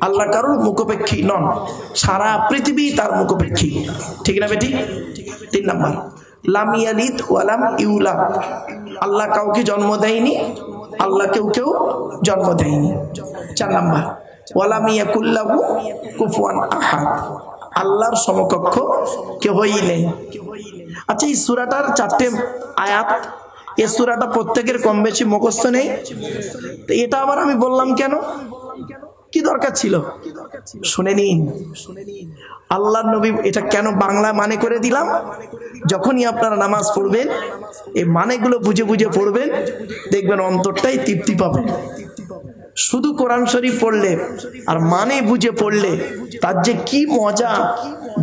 Speaker 2: আল্লাহ কারোর মুখপেক্ষী নন, সারা পৃথিবী তার মুখপেক্ষী। ঠিক না বেটি? 3 নাম্বার লাম ইয়ালিদ ওয়া লাম ইউলাদ, আল্লাহ কাউকে জন্ম দেয়নি, আল্লাহ কেউ জন্ম দেয়নি। 4 নাম্বার ওয়া লাম ইয়াকুল লাহু কুফুয়ান আহাদ, আল্লাহর সমকক্ষ কেউই নেই। আচ্ছা, এই সূরাটার 4টে আয়াত, এই সূরাটা প্রত্যেকের কম বেশি মুখস্থ নেই। তো এটা আবার আমি বললাম কেন? কি দরকার ছিল? শুনে নিন। আল্লাহর নবী এটা কেন বাংলা মানে করে দিলাম? যখনই আপনারা নামাজ পড়বেন এই মানেগুলো বুঝে বুঝে পড়বেন, দেখবেন অন্তরটাই তৃপ্তি পাবে। শুধু কোরআন শরীফ পড়লে আর মানে বুঝে পড়লে তার যে কি মজা,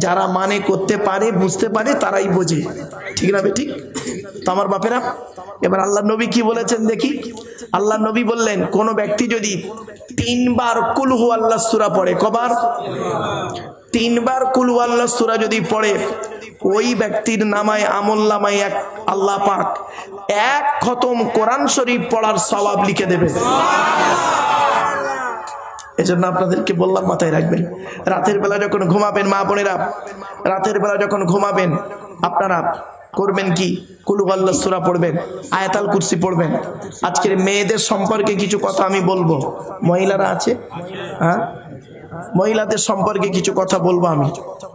Speaker 2: যারা মানে করতে পারে, বুঝতে পারে, তারাই বোঝে। ঠিক না বেঠিক? তো আমার বাপেরা, এবার আল্লাহ নবী কি বলেছেন দেখি। আল্লাহ নবী বললেন, কোন ব্যক্তি যদি 3 বার কুল হু আল্লাহ সূরা পড়ে, কবার? 3 বার কুল হু আল্লাহ সূরা যদি পড়ে, ওই ব্যক্তির নামায়, আমল নামায় আল্লাহ পাক 1 খতম কোরআন শরীফ পড়ার সওয়াব লিখে দেবে। এজন্য আপনাদেরকে বললাম, মাথায় রাখবেন, রাতের বেলা যখন ঘুমাবেন, মা বোনেরা, রাতের বেলা যখন ঘুমাবেন আপনারা করবেন কি? কুল হু আল্লাহ সূরা পড়বেন, আয়াতুল কুরসি পড়বেন। আজকের মেয়েদের সম্পর্কে কিছু কথা আমি বলবো। মহিলারা আছে? হ্যাঁ, মহিলাদের সম্পর্কে কিছু কথা বলবো আমি।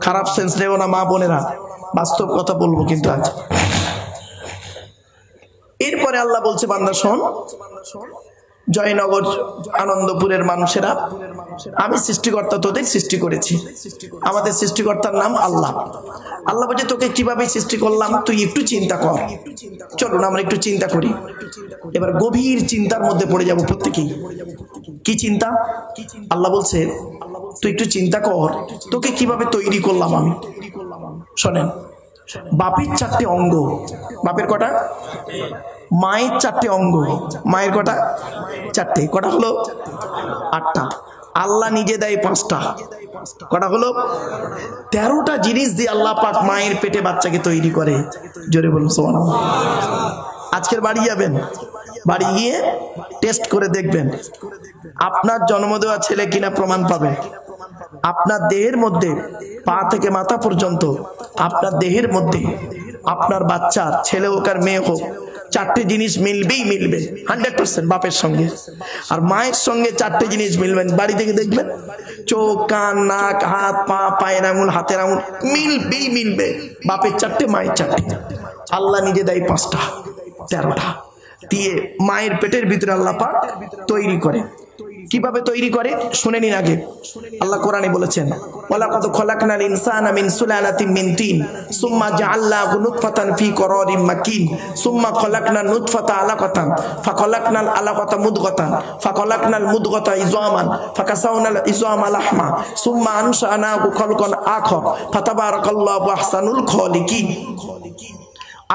Speaker 2: খারাপ সেন্স নেব না মা বোনেরা, বাস্তব কথা বলবো কিন্তু আজ। এরপরে আল্লাহ বলছে, বান্দা শোন, জয়নগর আনন্দপুরের মানুষেরা, আমি সৃষ্টিকর্তা, তোদের সৃষ্টি করেছি। আমাদের সৃষ্টিকর্তার নাম আল্লাহ। আল্লাহ বলছে, তোকে কিভাবে সৃষ্টি করলাম তুই একটু চিন্তা কর। চলুন আমরা একটু চিন্তা করি। এবার গভীর চিন্তার মধ্যে পড়ে যাব প্রত্যেকেই। কি চিন্তা? আল্লাহ বলছে, তুই একটু চিন্তা কর তোকে কিভাবে তৈরি করলাম আমি। শোনেন, বাপের 4টে অঙ্গ। বাপের কটা? মায়ের 4টে অঙ্গ। মায়ের কটা? 4টে। কটা হলো? 8টা। আল্লাহ নিজে দেয় 5টা। কটা হলো? 13টা জিনিস দিয়ে আল্লাহ পাক মায়ের পেটে বাচ্চাকে তৈরি করে। জোরে বলুন সুবহানাল্লাহ। আজকের বাড়ি যাবেন, বাড়ি গিয়ে টেস্ট করে দেখবেন আপনার জন্ম দেওয়া ছেলে কিনা প্রমাণ পাবে। আপনার দেহের মধ্যে পা থেকে মাথা পর্যন্ত, আপনার দেহের মধ্যে আপনার বাচ্চার, ছেলে হোক আর মেয়ে হোক, 4টে জিনিস মিলবেই মিলবে 100% বাপের সঙ্গে। আর মায়ের সঙ্গে 4টে জিনিস মিলবেন। বাড়ি থেকে দেখবেন চোখ, কান, নাক, হাত, পা, পায়ের আঙুল, হাতের আঙুল মিলবেই মিলবে। বাপের 4টে, মায়ের 4টে। আল্লাহ নিজে দেয় 5টা, 13টা দিয়ে মায়ের পেটের ভিতরে আল্লাহ পাক তৈরি করে। কিভাবে তৈরি করে শুনে নিন আগে। আল্লাহ কোরআনে বলেছেন, ওয়ালাকাদ খলাকনাল ইনসানা মিন সুলালাতিন মিন তিন সুম্মা জাআলনাহু নুতফাতান ফি করারিম মাকিন সুম্মা খলাকনান নুতফাতা আলাকাতান ফাখলাকনাল আলাকাতা মুদগাতান ফাখলাকনাল মুদগাতা ইযামান ফাকাসাওনাল ইযামা লাহমা সুম্মা আনশানাহু খালকান আখর ফাতাবারাকাল্লাহু আহসানুল খালিকিন।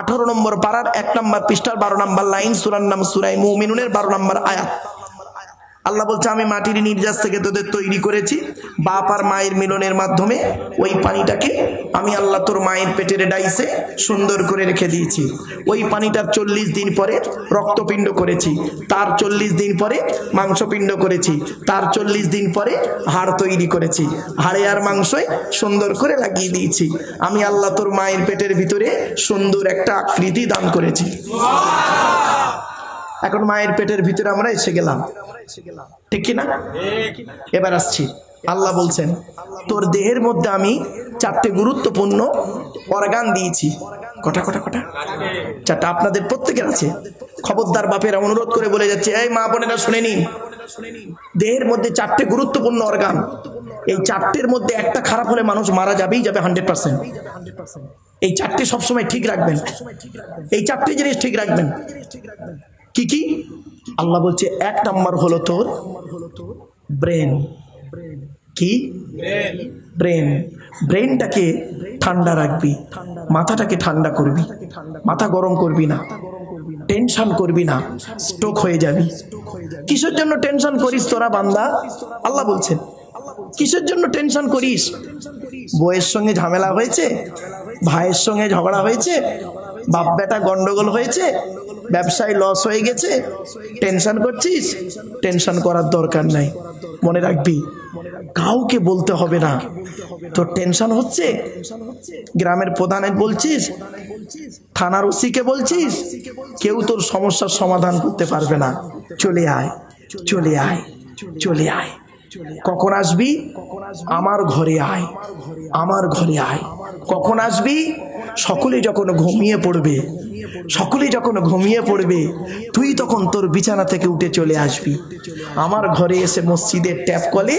Speaker 2: 18 নম্বর পারার 1 নম্বর পৃষ্ঠার 12 নম্বর লাইন, সূরার নাম সূরা মুমিনুনের 12 নম্বর আয়াত। আল্লাহ বলছে, আমি মাটির নির্যাস থেকে তোদের তৈরি করেছি, বাপ আর মায়ের মিলনের মাধ্যমে ওই পানিটাকে আমি আল্লাহ তোর মায়ের পেটের ডাইসে সুন্দর করে রেখে দিয়েছি। ওই পানিটার 40 দিন পরে রক্তপিণ্ড করেছি, তার 40 দিন পরে মাংসপিণ্ড করেছি, তার 40 দিন পরে হাড় তৈরি করেছি, হাড়ে আর মাংসই সুন্দর করে লাগিয়ে দিয়েছি। আমি আল্লাহ তোর মায়ের পেটের ভিতরে সুন্দর একটা আকৃতি দান করেছি। এখন মায়ের পেটের ভিতরে আমরা এসে গেলাম, ঠিক কিনা? এবার আসছি, আল্লাহ বলছেন তোর দেহের মধ্যে আমি 4টে গুরুত্বপূর্ণ অর্গান দিয়েছি। কটা কটা কটা? 4টা। আপনাদের প্রত্যেকের আছে। খবরদার বাপেরা অনুরোধ করে বলে যাচ্ছে, এই মা বোনেরা শুনে নিন, দেহের মধ্যে 4টে গুরুত্বপূর্ণ অর্গান। এই 4টের মধ্যে একটা খারাপ হলে মানুষ মারা যাবেই যাবে 100%। এই 4টে সবসময় ঠিক রাখবেন। এই 4টে জিনিস ঠিক রাখবেন। কি কি? আল্লাহ বলছে 1 নাম্বার হলো তোর ব্রেন। কি? ব্রেন। ব্রেনটাকে ঠান্ডা রাখবি, মাথাটাকে ঠান্ডা করবি, মাথা গরম করবি না, টেনশন করবি না, স্ট্রোক হয়ে যাবি। কিসের জন্য টেনশন করিস তোরা বান্দা? আল্লাহ বলছেন কিসের জন্য টেনশন করিস? বউয়ের সঙ্গে ঝামেলা হয়েছে, ভাইয়ের সঙ্গে ঝগড়া হয়েছে, বাপ বেটা গন্ডগোল হয়েছে, ব্যবসায় লস হয়ে গেছে, টেনশন করছিস? টেনশন করার দরকার নাই। মনে রাখবি কাউকে বলতে হবে না তোর টেনশন হচ্ছে। গ্রামের প্রধানের বলছিস, থানার ওসিকে বলছিস, কেউ তোর সমস্যার সমাধান করতে পারবে না। চলে আয়, চলে আয়, চলে আয়। কখন আসবি? আমার ঘরে আয়, আমার ঘরে আয়। কখন আসবি? সকলে যখন ঘুমিয়ে পড়বে, সকলে যখন ঘুমিয়ে পড়বে তুই তখন তোর বিছানা থেকে উঠে চলে আসবি। আমার ঘরে এসে মসজিদের ট্যাপ কলে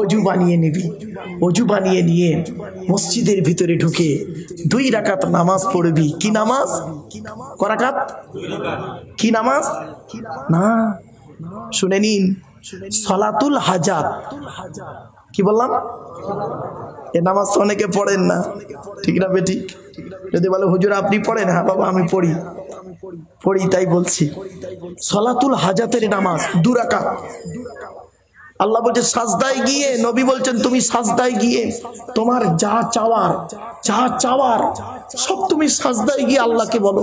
Speaker 2: অজু বানিয়ে নিবি। অজু বানিয়ে নিয়ে মসজিদের ভিতরে ঢুকে 2 রাকাত নামাজ পড়বি। কি নামাজ? করাকাত? কি নামাজ? না, শুনে নিন, সলাতুল হাজাত। কি বললাম? এ নামাজ অনেকে পড়েন না, ঠিক না বেঠিক? যদি বলে হুজুর আপনি পড়েন, হ্যাঁ বাবা আমি পড়ি, পড়ি তাই বলছি। সলাতুল হাজাতের নামাজ 2 রাকাত। আল্লাহ বলছে সাজদায় গিয়ে, নবী বলছেন তুমি সাজদায় গিয়ে তোমার যা চাওয়ার, যা চাওয়ার সব তুমি সাজদায় গিয়ে আল্লাহকে বলো।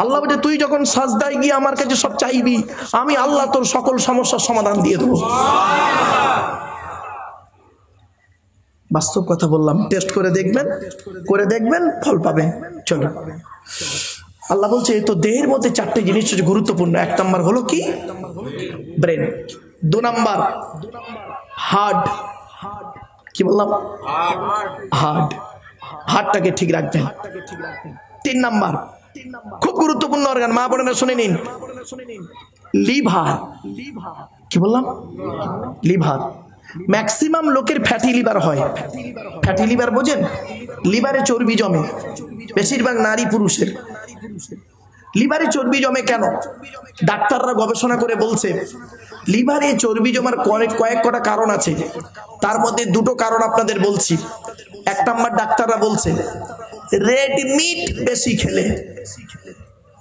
Speaker 2: আল্লাহ বলছে তুই যখন সাজদায় গিয়ে আমার কাছে সব চাইবি, আমি আল্লাহ তোর সকল সমস্যার সমাধান দিয়ে দেবো। বাস্তব কথা বললাম, টেস্ট করে দেখবেন, করে দেখবেন, ফল পাবেন। চলো, আল্লাহ বলছে তো দেহের মধ্যে 4টে জিনিস গুরুত্বপূর্ণ। 1 নাম্বার হলো কি? ব্রেন। 2 number heart. কি বললাম? হার্ট। হার্টটাকে ঠিক রাখবেন। 3 নাম্বার খুব গুরুত্বপূর্ণ অর্গান, মা বোনেরা শুনে নিন, লিভার। কি বললাম? লিভার। ম্যাক্সিমাম লোকের ফ্যাটি লিভার হয়। ফ্যাটি লিভার বোঝেন? লিভারে চর্বি জমে, বেশিরভাগ নারী পুরুষের লিভারে চর্বি জমে। কেন? ডাক্তাররা গবেষণা করে বলছে লিভারে চর্বি জমার কয়েক কটা কারণ আছে। তার মধ্যে 2টো কারণ আপনাদের বলছি। 1 নাম্বার ডাক্তাররা বলছে রেড মিট বেশি খেলে।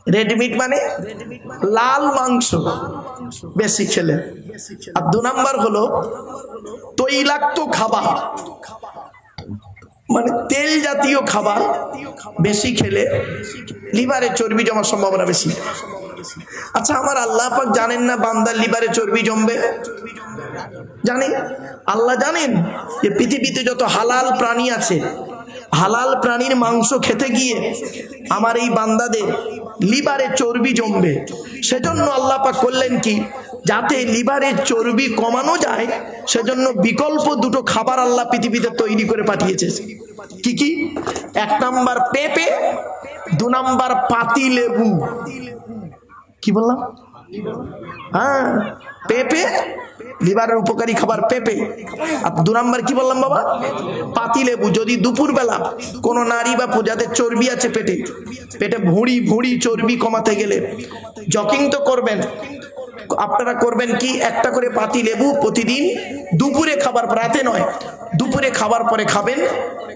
Speaker 2: রেড মিট মানে লাল মাংস বেশি খেলে। আর 2 নাম্বার হলো তৈলাক্ত খাবার, মানে তেল জাতীয় খাবার বেশি খেলে লিভারে চর্বি জমার সম্ভাবনা বেশি। আচ্ছা, আমার আল্লাহ পাক জানেন না বান্দার লিভারে চর্বি জমবে? জানি। আল্লাহ জানেন যে পৃথিবীতে যত হালাল প্রাণী আছে, হালাল প্রাণীর মাংস খেতে গিয়ে আমার এই বান্দাদের লিভারে চর্বি জমবে। সেজন্য আল্লাহ পাক করলেন কি, যাতে লিভারের চর্বি কমানো যায় সেজন্য বিকল্প 2টো খাবার আল্লাহ পৃথিবীতে তৈরি করে পাঠিয়েছে। কি কি? 1 নাম্বার পেঁপে, 2 নাম্বার পাতি লেবু। কি বললাম? হ্যাঁ, পেঁপে লিভারের উপকারী খাবার পেঁপে। আর 2 নাম্বার কি বললাম বাবা? পাতি লেবু। যদি দুপুরবেলা কোনো নারী বা যাদের চর্বি আছে পেটে, পেটে ভুঁড়ি চর্বি কমাতে গেলে জকিং তো করবেন, আপনারা করবেন কি, 1টা করে পাতি লেবু প্রতিদিন দুপুরে খাবার, রাতে নয়, দুপুরে খাবার পরে খাবেন।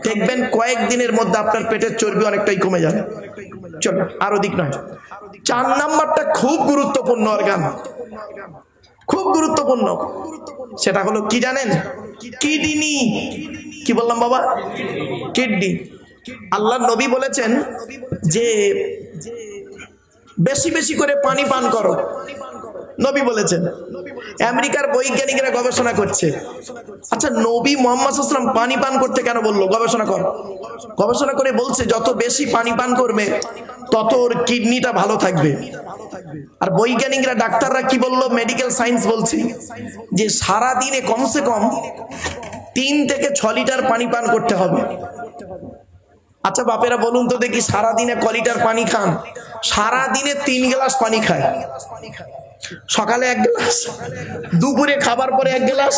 Speaker 2: দেখবেন কয়েকদিনের মধ্যে আপনার পেটের চর্বি অনেকটাই কমে যাবে। চলো, আরো দিক নয়। 4 নাম্বারটা খুব গুরুত্বপূর্ণ অর্গান, খুব গুরুত্বপূর্ণ। সেটা হলো কি জানেন? কিডনি। কি বললাম বাবা? কিডনি। আল্লাহ নবী বলেছেন যে বেশি বেশি করে পানি পান করো। নবী বলেছেন। আমেরিকার বৈজ্ঞানিকরা গবেষণা করছে। আচ্ছা, নবী মুহাম্মদ সাল্লাল্লাহু আলাইহি ওয়াসাল্লাম পানি পান করতে কেন বললো? গবেষণা কর। গবেষণা করে বলছে যত বেশি পানি পান করবে তত ওর কিডনিটা ভালো থাকবে। আর বৈজ্ঞানিকরা, ডাক্তাররা কি বললো? মেডিকেল সায়েন্স বলছে যে সারা দিনে কমসে কম 3 থেকে 6 লিটার পানি পান করতে হবে। আচ্ছা বাপেরা বলুন তো দেখি, সারাদিনে ক লিটার পানি খান? সারাদিনে 3 গ্লাস পানি খায়। সকালে 1 গ্লাস, দুপুরে খাবার পরে 1 গ্লাস,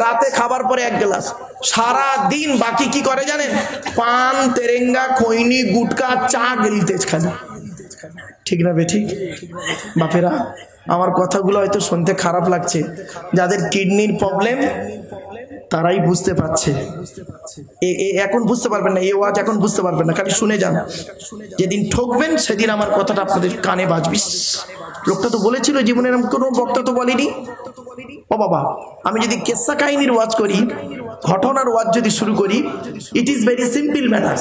Speaker 2: রাতে খাবার পরে 1 গ্লাস। সারা দিন বাকি কি করে জানেন? পান, তেরেঙ্গা, খৈনি, গুটকা, চা গিলতে খায়। ঠিক না বেঠিক? বাপেরা আমার কথাগুলো হয়তো শুনতে খারাপ লাগছে, যাদের কিডনির প্রবলেম তারাই বুঝতে পারছে। এখন বুঝতে পারবেন না, এই ওয়াজ এখন বুঝতে পারবেন না, খালি শুনে যান। যেদিন ঠকবেন সেদিন আমার কথাটা আপনাদের কানে বাজবে। লোকটা তো বলেছিল জীবনের কোনো বক্তা তো বলেনি। ও বাবা, আমি যদি কেসা কাহিনীর ওয়াজ করি, ঘটনার ওয়াজ যদি শুরু করি, it is very simple matter.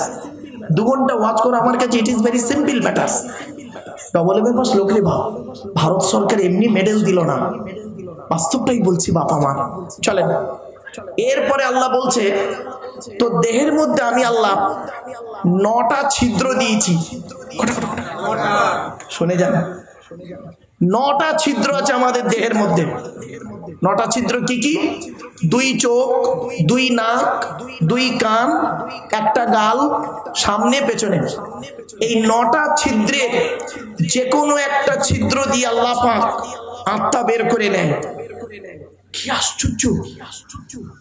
Speaker 2: 2 ঘন্টা ওয়াজ করা আমার কাছে it is very simple matter. Double M A pass লোক রে বাপ, ভারত সরকার এমনি মেডেল দিল না, বাস্তবটাই বলছি বাবা মা। চলেন, এরপরে আল্লাহ বলছে, তো দেহের মধ্যে আমি আল্লাহ 9টা ছিদ্র দিয়েছি। শুনে যান, 9টা ছিদ্র আছে আমাদের দেহের মধ্যে। 9টা ছিদ্র কি কি? 2 চোখ, 2 নাক, 2 কান, 1টা গাল, সামনে পেছনে। এই 9টা ছিদ্রের যে কোনো একটা ছিদ্র দিয়ে আল্লাহ পাক আত্মা বের করে নেয়। কি আশ্চর্য!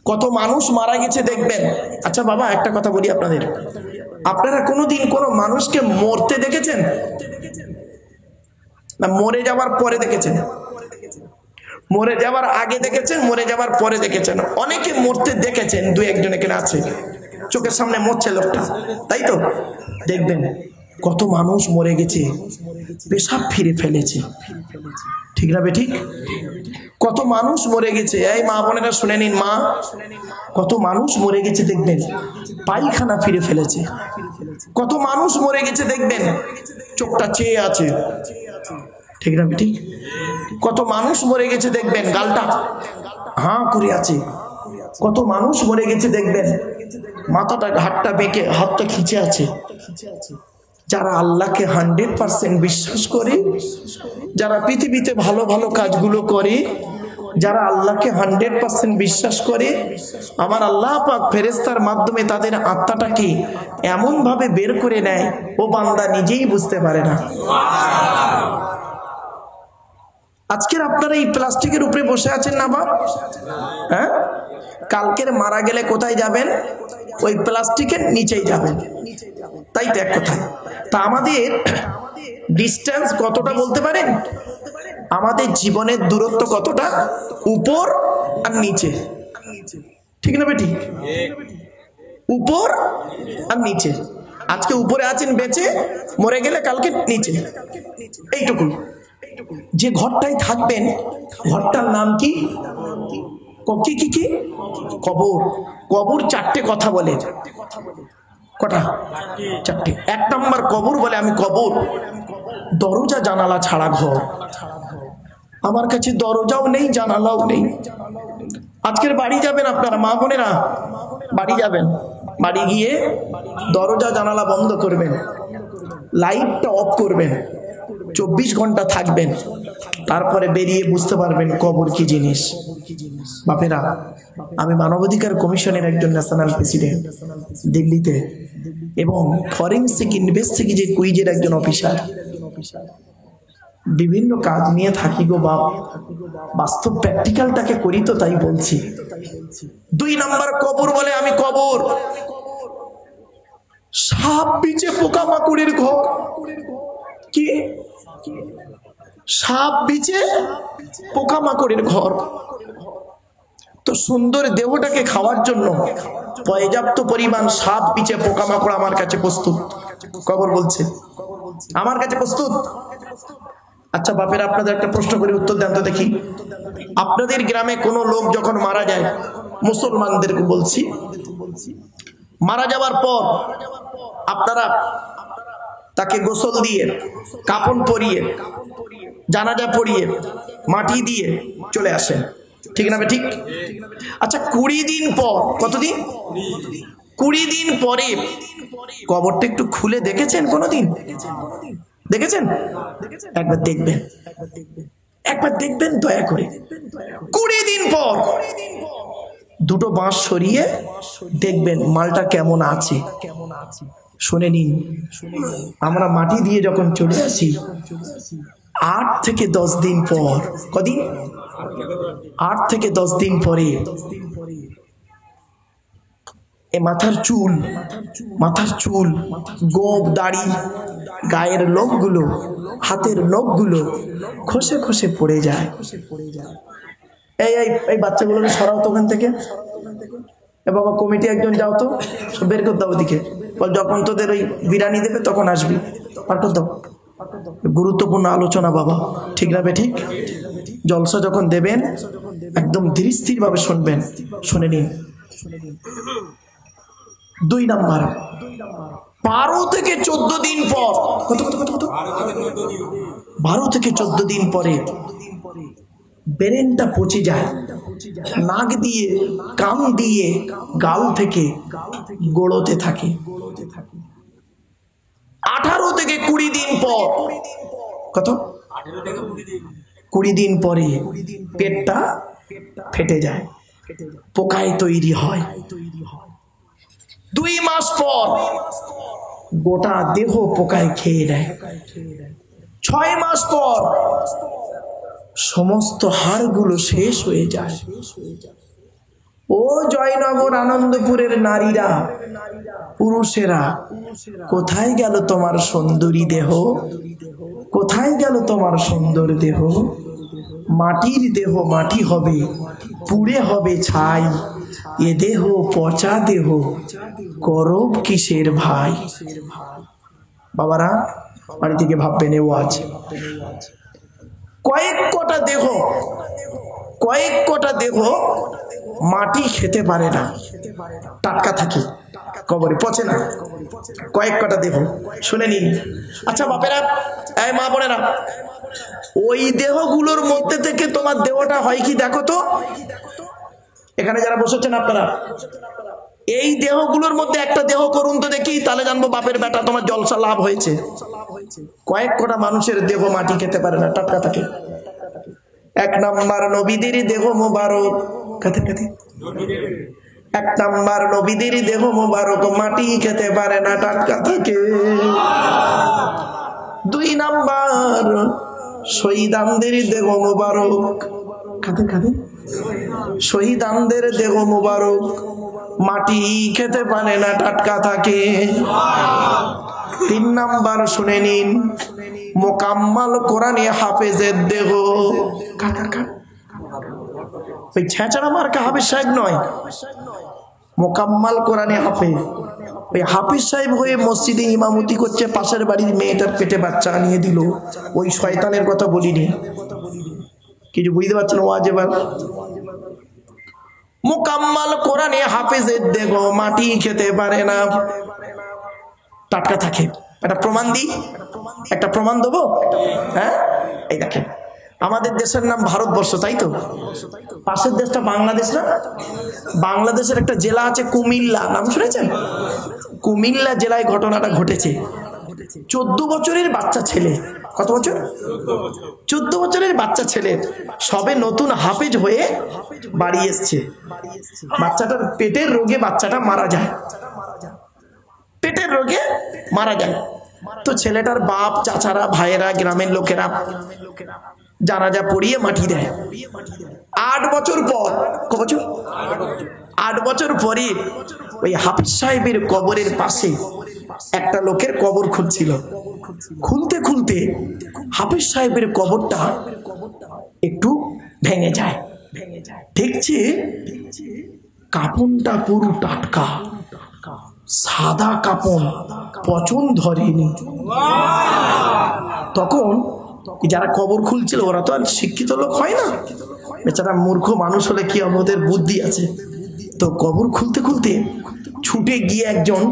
Speaker 2: কত মানুষ মারা গেছে দেখবেন। আচ্ছা বাবা, একটা কথা বলি আপনাদের, আপনারা কোনোদিন কোনো মানুষকে মরতে দেখেছেন না মরে যাওয়ার পরে দেখেছেন? মরে যাওয়ার আগে দেখেছেন, মরে যাওয়ার পরে দেখেছেন। অনেকে মরতে দেখেছেন, 2-1 এখানে আছে, চোখের সামনে মরছে লোকটা, তাই তো? দেখবেন কত মানুষ মরে গেছে, পেশাব ফিরে ফেলেছে। ঠিক না বেঠিক? কত মানুষ মরে গেছে। এই মা বোনেরা শুনে নিন, মা, কত মানুষ মরে গেছে দেখবেন পায়খানা ফিরে ফেলেছে। কত মানুষ মরে গেছে দেখবেন চোখটা চেয়ে আছে। ঠিক না বেঠিক? কত মানুষ মরে গেছে দেখবেন গালটা হাঁ করে আছে। কত মানুষ মরে গেছে দেখবেন মাথাটা, হাতটা বেঁকে, হাতটা খিচে আছে। যারা আল্লাহকে 100% বিশ্বাস করে, যারা পৃথিবীতে ভালো ভালো কাজগুলো করে, যারা আল্লাহকে 100% বিশ্বাস করে, আমার আল্লাহ পাক ফেরেশতার মাধ্যমে তাদের আত্মাটাকে এমন ভাবে বের করে নেয়, ও বান্দা নিজেই বুঝতে পারে না। আজকের আপনারা এই প্লাস্টিকের উপরে বসে আছেন না বাপ? হ্যাঁ, কালকের মারা গেলে কোথায় যাবেন? ওই প্লাস্টিকের নিচেই যাবেন, তাই তো? এক কথায়, তা আমাদের ডিস্টেন্স কতটা বলতে পারেন? আমাদের জীবনের দূরত্ব কতটা? উপর আর নিচে। ঠিক না বেটি? উপর আর নিচে। আজকে উপরে আছেন বেঁচে, মরে গেলে কালকে নিচে, এইটুকু। যে ঘরটাই থাকবেন, ঘরটার নাম কি? কি কি কি? কবর। কবর 4টে কথা বলে। কটা? 4টে। 1 নম্বর কবর বলে, আমি কবর দরজা জানালা ছাড়া ঘর। আমার কাছে দরজাও নেই, জানালাও নেই। আজকের বাড়ি যাবেন আপনারা মা বোনেরা, বাড়ি যাবেন, বাড়ি গিয়ে দরজা জানালা বন্ধ করবেন, লাইটটা অফ করবেন, 24 ঘন্টা থাকবেন, তারপরে বেরিয়ে বুঝতে পারবেন কবর কি জিনিস। বাপেরা, আমি মানবাধিকার কমিশনের একজন ন্যাশনাল প্রেসিডেন্ট দিল্লিতে, এবং ফরেনসিক ইনভেস্টিগেশন কুইজের একজন অফিসার। বিভিন্ন কাজ নিয়ে থাকি গো বাপ, বাস্তব প্র্যাকটিক্যালটাকে করি তো, তাই বলছি। 2 নম্বর কবর বলে, আমি কবর সাপ বিচে পোকামাকড়ের ঘর। কি? সাপ বিচে পোকামাকড়ের ঘর। তো সুন্দর দেহটাকে খাওয়ার জন্য পর্যাপ্ত পরিমাণ সাপ বিচে পোকামাকড় আমার কাছে প্রস্তুত। কবর বলছে আমার কাছে প্রস্তুত। আচ্ছা বাপের, আপনাদের একটা প্রশ্ন করে উত্তর দেন তো দেখি। আপনাদের গ্রামে কোনো লোক যখন মারা যায়, মুসলমানদেরকে বলছি, মারা যাওয়ার পর আপনারা তাকে গোসল দিয়ে, কাফন পরিয়ে, জানাজা পড়িয়ে, মাটি দিয়ে চলে আসেন। ঠিক না ঠিক? আচ্ছা 20 দিন পর, কতদিন? 20 দিন পরে কবরটা একটু খুলে দেখেছেন কোনোদিন? দেখেছেন? একবার দেখবেন, একবার দেখবেন দয়া করে। 20 দিন পর দুটো বাঁশ সরিয়ে দেখবেন মালটা কেমন আছে। শুনে নিন, আমরা মাটি দিয়ে যখন চলে আসি 8 থেকে 10 দিন পর, কদিন? 8 থেকে 10 দিন পরে এ মাথার চুল, গোঁফ, দাড়ি, গায়ের লোমগুলো, হাতের নখগুলো খসে খসে পড়ে যায়। এই বাচ্চাগুলোকে সরাও তো ওখান থেকে। এ বাবা, কমিটি একজন যাও তো, সব বের করে দাও ওদিকে। বল যখন তোদের ওই বিরিয়ানি দেবে তখন আসবি, পার করে দাও। গুরুত্বপূর্ণ আলোচনা বাবা, ঠিক না বে ঠিক? জলসা যখন দেবেন একদম ধীর স্থির ভাবে শুনবেন। শুনে নিন। 2 নাম্বার, 12 থেকে 14 দিন পর, কত 12 থেকে 14 দিন পরে ব্রেনটা পচে যায়। নাক দিয়ে, কান দিয়ে, গাল থেকে গোড়োতে থাকে। 18 থেকে 20 দিন পর, কত? 20 দিন পরে পেটটা ফেটে যায়, পোকায় তৈরি হয়। 2 মাস পর গোটা দেহ পোকায় খেয়ে নেয়। 6 মাস পর সমস্ত হাড়গুলো শেষ হয়ে যায়। ও জয়নগর, আনন্দপুরের নারীরা, পুরুষেরা, কোথায় গেল তোমার সুন্দরী দেহ? কোথায় গেল তোমার সুন্দর দেহ? মাটির দেহ মাটি হবে, পুড়ে হবে ছাই। এ দেহ পচা দেহ, করব কিসের ভাই? বাবারা বাড়ি থেকে ভাববেন, এও আছে কয়েক কটা দেহ মাটি খেতে পারে না, টাটকা থাকে, কবরে পচে না। কয়েক কটা দেহ, শুনে নিন। আচ্ছা বাপেরা, এই মা বোনেরা, ওই দেহগুলোর মধ্যে থেকে তোমার দেহটা হয় কি দেখো তো। এখানে যারা বসেছেন আপনারা, এই দেহগুলোর মধ্যে একটা দেহ করুন তো দেখি, তাহলে জানবো বাপের বেটা তোমার জলসা লাভ হয়েছে। কয়েক কটা মানুষের দেহ মাটি খেতে পারে না, টাটকা থাকে। 1 নাম্বার নবীদের দেহ মোবারক, কাতে 1 নাম্বার নবীদের দেহ মোবারক মাটি খেতে পারে না, টাটকা থাকে। 2 নাম্বার শহীদানদের দেহ মোবারক, কাতে শহীদানদের দেহ মোবারক মাটি খেতে পারে না, টাটকা থাকে। 3 নাম্বার শুনে নিন, মোকাম্মাল কোরআনে হাফেজের দেহ। ওই ছেঁচড়া মার্কা হাফেজ সাহেব নয়, মোকাম্মাল কোরআনে হাফেজ। ওই হাফেজ সাহেব হয়ে মসজিদে ইমামতি করছে, পাশের বাড়ির মেয়েটার পেটে বাচ্চা নিয়ে দিল। ওই শয়তানের কথা বলিনি, কিছু বুঝতে পারছেন? ও আজ এবার মোকাম্মাল কোরআনে হাফেজের দেহ মাটি খেতে পারে না, টাটকা থাকে। একটা প্রমাণ দিই, একটা প্রমাণ দেবো। হ্যাঁ, এই দেখেন, আমাদের দেশের নাম ভারতবর্ষ, তাই তো? পাশের দেশটা বাংলাদেশ না? বাংলাদেশের একটা জেলা আছে কুমিল্লা, নাম শুনেছেন? কুমিল্লা জেলায় ঘটনাটা ঘটেছে। 14 বছরের বাচ্চা ছেলে, কত বছর? 14 বছরের বাচ্চা ছেলে, সবে নতুন হাফেজ হয়ে বাড়ি এসছে। বাচ্চাটার পেটের রোগে বাচ্চাটা মারা যায়, পেটের রোগে মারা যায়। তো ছেলেটার বাপ, চাচারা, ভাইয়েরা, গ্রামের লোকেরা জানাজা পড়িয়ে মাটি দেয়। 8 বছর পর, ক বছর? 8 বছর পরে ওই হাফিজ সাহেবের কবরের পাশে একটা লোকের কবর খুলছিল। খুলতে খুলতে হাফিজ সাহেবের কবরটা একটু ভেঙে যায়। দেখছে কাপড়টা পুরো টাটকা, সাদা কাপড়, পচন ধরেনি। তখন যারা কবর খুলছিল ওরা তো আর শিক্ষিত লোক হয় না, বেচারা মূর্খ মানুষ হলে কি হবে, ওদের বুদ্ধি আছে। তো কবর খুলতে খুলতে ছুটে গিয়ে একজন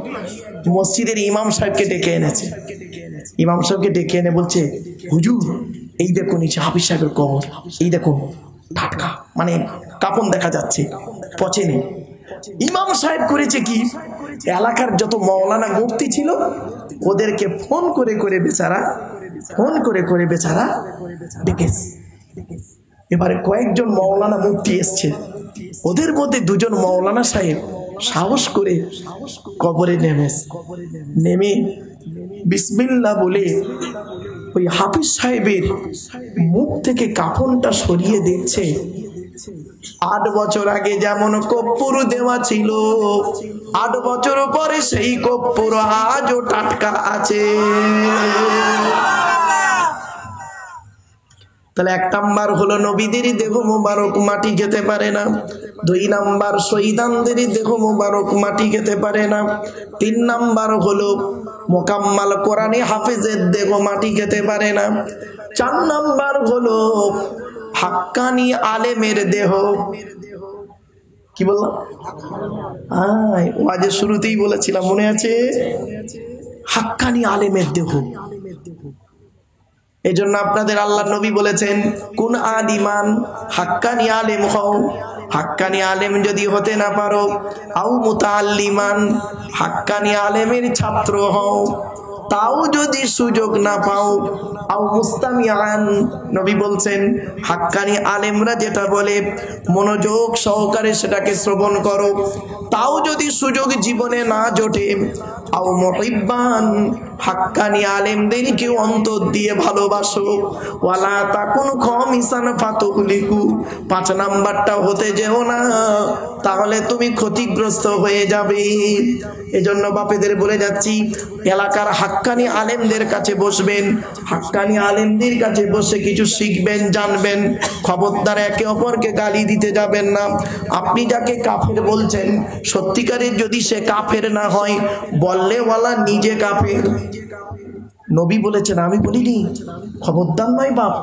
Speaker 2: মসজিদের ইমাম সাহেবকে ডেকে এনেছে। ইমাম সাহেবকে ডেকে এনে বলছে, হুজুর এই দেখুন এই হাফিজ সাহেবের কবর, এই দেখুন টাটকা, মানে কাপন দেখা যাচ্ছে, পচেনি। ইমাম সাহেব করেছে কি, এলাকার যত মৌলানা মুফতি ছিল ওদেরকে ফোন করে করে বেচারা ডেকেছে। এবারে কয়েকজন মৌলানা মুফতি এসছে, ওদের মধ্যে দুজন মাওলানা সাহেব সাহস করে কবরে নেমে বিসমিল্লাহ বলে ওই হাফিজ সাহেবের মুখ থেকে কাফনটা সরিয়ে দিচ্ছে। 8 বছর আগে যেমন কর্পূর দেওয়া ছিল, 8 বছর পরে সেই কর্পূর আজও টাটকা আছে। তাহলে 1 নাম্বার হলো নবীদের দেহ মোবারক মাটি খেতে পারে না, 2 নাম্বার শহীদানদের দেহ মোবারক মাটি খেতে পারে না, 3 নাম্বার হলো মোকাম্মাল কোরআনী হাফেজের দেহ মাটি খেতে পারে না, 4 নাম্বার হলো হাক্কানি আলেমের দেহ। কি বললাম? ওয়াজের শুরুতেই বলেছিলাম, মনে আছে? হাক্কানি আলেমের দেহ। এই জন্য আপনাদের আল্লাহ নবী বলেছেন, কুন আলিমান, হাক্কানি আলেম হও। হাক্কানি আলেম যদি হতে না পারো, আও মুতাআল্লিমান, হাক্কানি আলেমের ছাত্র হও। তাও যদি সুযোগ না পাও, আও মুস্তামিআন, নবী বলছেন হাক্কানি আলেমরা যেটা বলে মনোযোগ সহকারে সেটাকে শ্রবণ করো। তাও যদি সুযোগ জীবনে না জোটে, আও মুহিব্বান, হাক্কানি আলেমদেরকে অন্তর দিয়ে ভালোবাসো। ওয়ালা তাকুন খামিসান ফাতুহলিকু, 5 নাম্বারটা হতে যেও না, তাহলে তুমি ক্ষতিগ্রস্ত হয়ে যাবে। এজন্য বাপেদের বলে যাচ্ছি, এলাকার হাক্কানি আলেমদের কাছে বসবেন, হাক্কানি আলেমদের কাছে বসে কিছু শিখবেন, জানবেন। খবরদার একে অপরকে গালি দিতে যাবেন না। আপনি যাকে কাফের বলছেন, সত্যিকারের যদি সে কাফের না হয়, বললে ওয়ালা নিজে কাফের। নবী বলেছেন, আমি বলিনি। খবরদার নয় বাপ,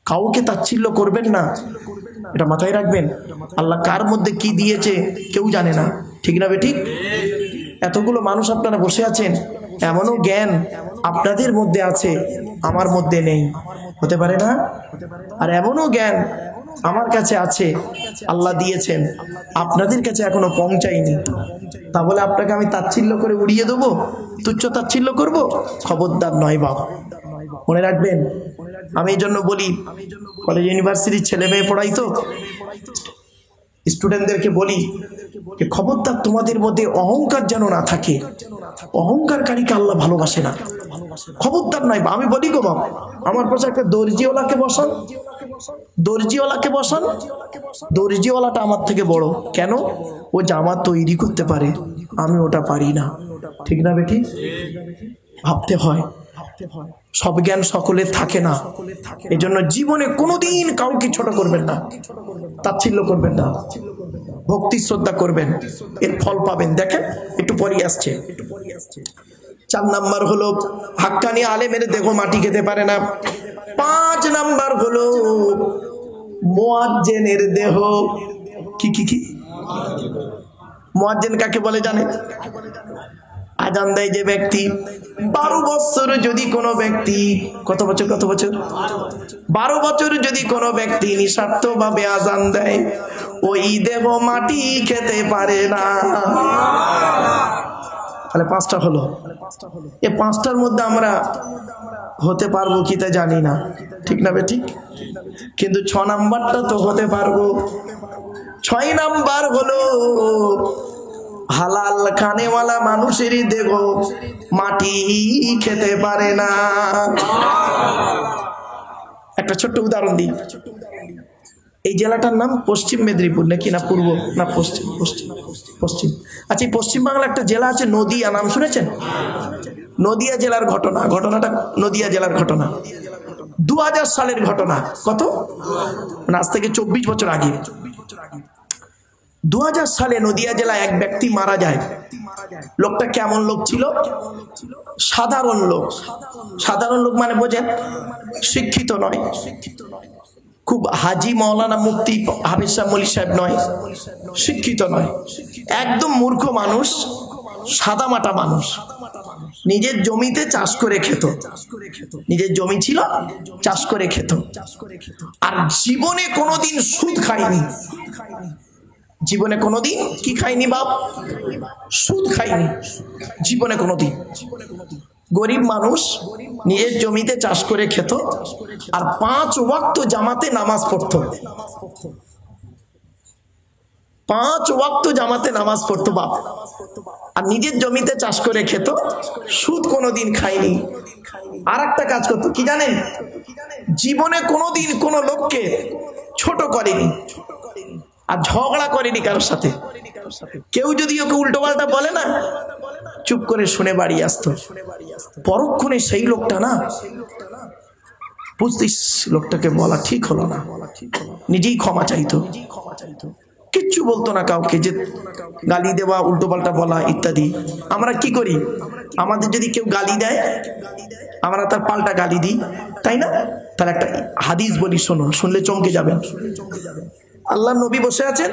Speaker 2: কাউকে তাচ্ছিল্য করবেন না, এটা মাথায় রাখবেন। আল্লাহ কার মধ্যে কি দিয়েছে কেউ জানে না, ঠিক না বেঠিক? এতগুলো মানুষ আপনারা বসে আছেন, এমনও জ্ঞান আপনাদের মধ্যে আছে আমার মধ্যে নেই, হতে পারে না? আর এমনও জ্ঞান আমার কাছে আছে, আল্লাহ দিয়েছেন, আপনাদের কাছে এখনো পৌঁছায়নি। তা বলে আপনাকে আমি তাচ্ছিল্য করে উড়িয়ে দেবো, তুচ্ছ তাচ্ছিল্য করবো? খবরদার নয় বাবা, মনে রাখবেন। আমি এই জন্য বলি, কলেজ ইউনিভার্সিটির ছেলে মেয়ে পড়াই তো, স্টুডেন্টদেরকে বলি যে খবরদার তোমাদের মধ্যে অহংকার যেন না থাকে। অহংকারকারীকে আল্লাহ ভালোবাসে না, খবরদার নয়। আমি বলি গো বাবা, আমার পাশে একটা দর্জিওয়ালাকে বসান, দর্জিওয়ালাকে বসান, দর্জিওয়ালাটা আমার থেকে বড়। কেন? ও জামা তৈরি করতে পারে, আমি ওটা পারি না, ঠিক না বেটি? ভাবতে হয়, সব জ্ঞান সকলের থাকে না। এই জন্য জীবনে কোনোদিন কাউকে ছোট করবেন না, তাচ্ছিল্য করবেন না, ভক্তি শ্রদ্ধা করবেন, এর ফল পাবেন। দেখেন একটু পরে আসছে। 4 নাম্বার হলো হাক্কানি আলেমের দেহ মাটি খেতে পারে না। 5 নাম্বার হলো মুয়াজ্জিনের দেহ। কি কি কি? মুয়াজ্জিন কাকে বলে জানেন? আজান দেয় যে ব্যক্তি। 12 বছর যদি কোনো ব্যক্তি, কত বছর 12 বছর যদি কোনো ব্যক্তি নিঃস্বার্থভাবে আজান দেয়, ওই দেহ মাটি খেতে পারে না। তাহলে 5টা হলো। এই 5টার মধ্যে আমরা হতে পারবো কি তা জানি না, ঠিক না বেঠিক? কিন্তু 6 নাম্বারটা তো হতে পারবো। 6 নাম্বার হলো হালাল খানেওয়ালা মানুষেরই দেহ মাটি খেতে পারে না। একটা ছোট্ট উদাহরণ দিই। এই জেলাটার নাম পশ্চিম মেদিনীপুর নাকি না পূর্ব না পশ্চিম? পশ্চিম। আচ্ছা, এই পশ্চিম বাংলা একটা জেলা আছে নদিয়া, নাম শুনেছেন? নদিয়া জেলার ঘটনাটা নদিয়া জেলার ঘটনা 2000 সালের ঘটনা। কত? মানে আজ থেকে 24 বছর আগে। 2000 সালে নদিয়া জেলায় এক ব্যক্তি মারা যায়। লোকটা কেমন লোক ছিল? সাধারণ লোক। সাধারণ লোক মানে বোঝেন, শিক্ষিত নয়, খুব হাজি মৌলানা মুফতি হাফিজ সাহেব মৌলী সাহেব নয়, শিক্ষিত নয়, একদম মূর্খ মানুষ, সাদামাটা মানুষ। নিজের জমিতে চাষ করে খেত, নিজের জমি ছিল, চাষ করে খেত। আর জীবনে কোনোদিন সুদ খায়নি। জীবনে কোনোদিন কি খায়নি বাপ? সুদ খায়নি জীবনে কোনোদিন। গরিব মানুষ, নিজের জমিতে চাষ করে খেত, আর 5 ওয়াক্ত জামাতে নামাজ পড়ত। 5 ওয়াক্ত জামাতে নামাজ পড়তো বাপ, আর নিজের জমিতে চাষ করে খেত, সুদ কোনোদিন খায়নি। আর একটা কাজ করতো কি জানেন, জীবনে কোনোদিন কোনো লোককে ছোট করেনি আর ঝগড়া করেনি কারোর সাথে। কেউ যদি ওকে উল্টো পাল্টা বলে না, চুপ করে শুনে বাড়ি আসতো। পরক্ষণে সেই লোকটা না বুঝতিস লোকটাকে বলা ঠিক হলো না, নিজেই ক্ষমা চাইতো, কিচ্ছু বলতো না কাউকে, যে গালি দেওয়া, উল্টো পাল্টা বলা ইত্যাদি। আমরা কি করি, আমাদের যদি কেউ গালি দেয় আমরা তার পাল্টা গালি দিই, তাই না? তার একটা হাদিস বলি, শুনুন, শুনলে চমকে যাবেন। আল্লাহ নবী বসে আছেন,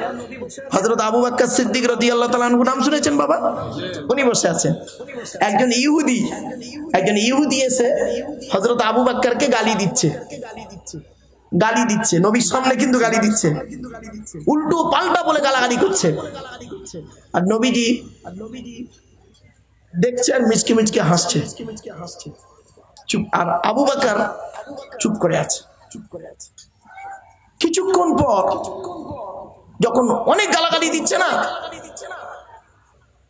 Speaker 2: হযরত আবু বকর সিদ্দিক রাদিয়াল্লাহু তাআলা আনহু, নাম শুনেছেন বাবা? উনি বসে আছেন। একজন ইহুদি এসে হযরত আবু বকরকে গালি দিচ্ছে, নবীর সামনে কিন্তু গালি দিচ্ছে, উল্টো পাল্টা বলে গালাগালি করছে। আর নবীজি দেখছে আর মিচকে মিচকে হাসছে, চুপ। আর আবু বকর চুপ করে আছে। কিছুক্ষণ পর যখন অনেক গালাগালি দিচ্ছে না,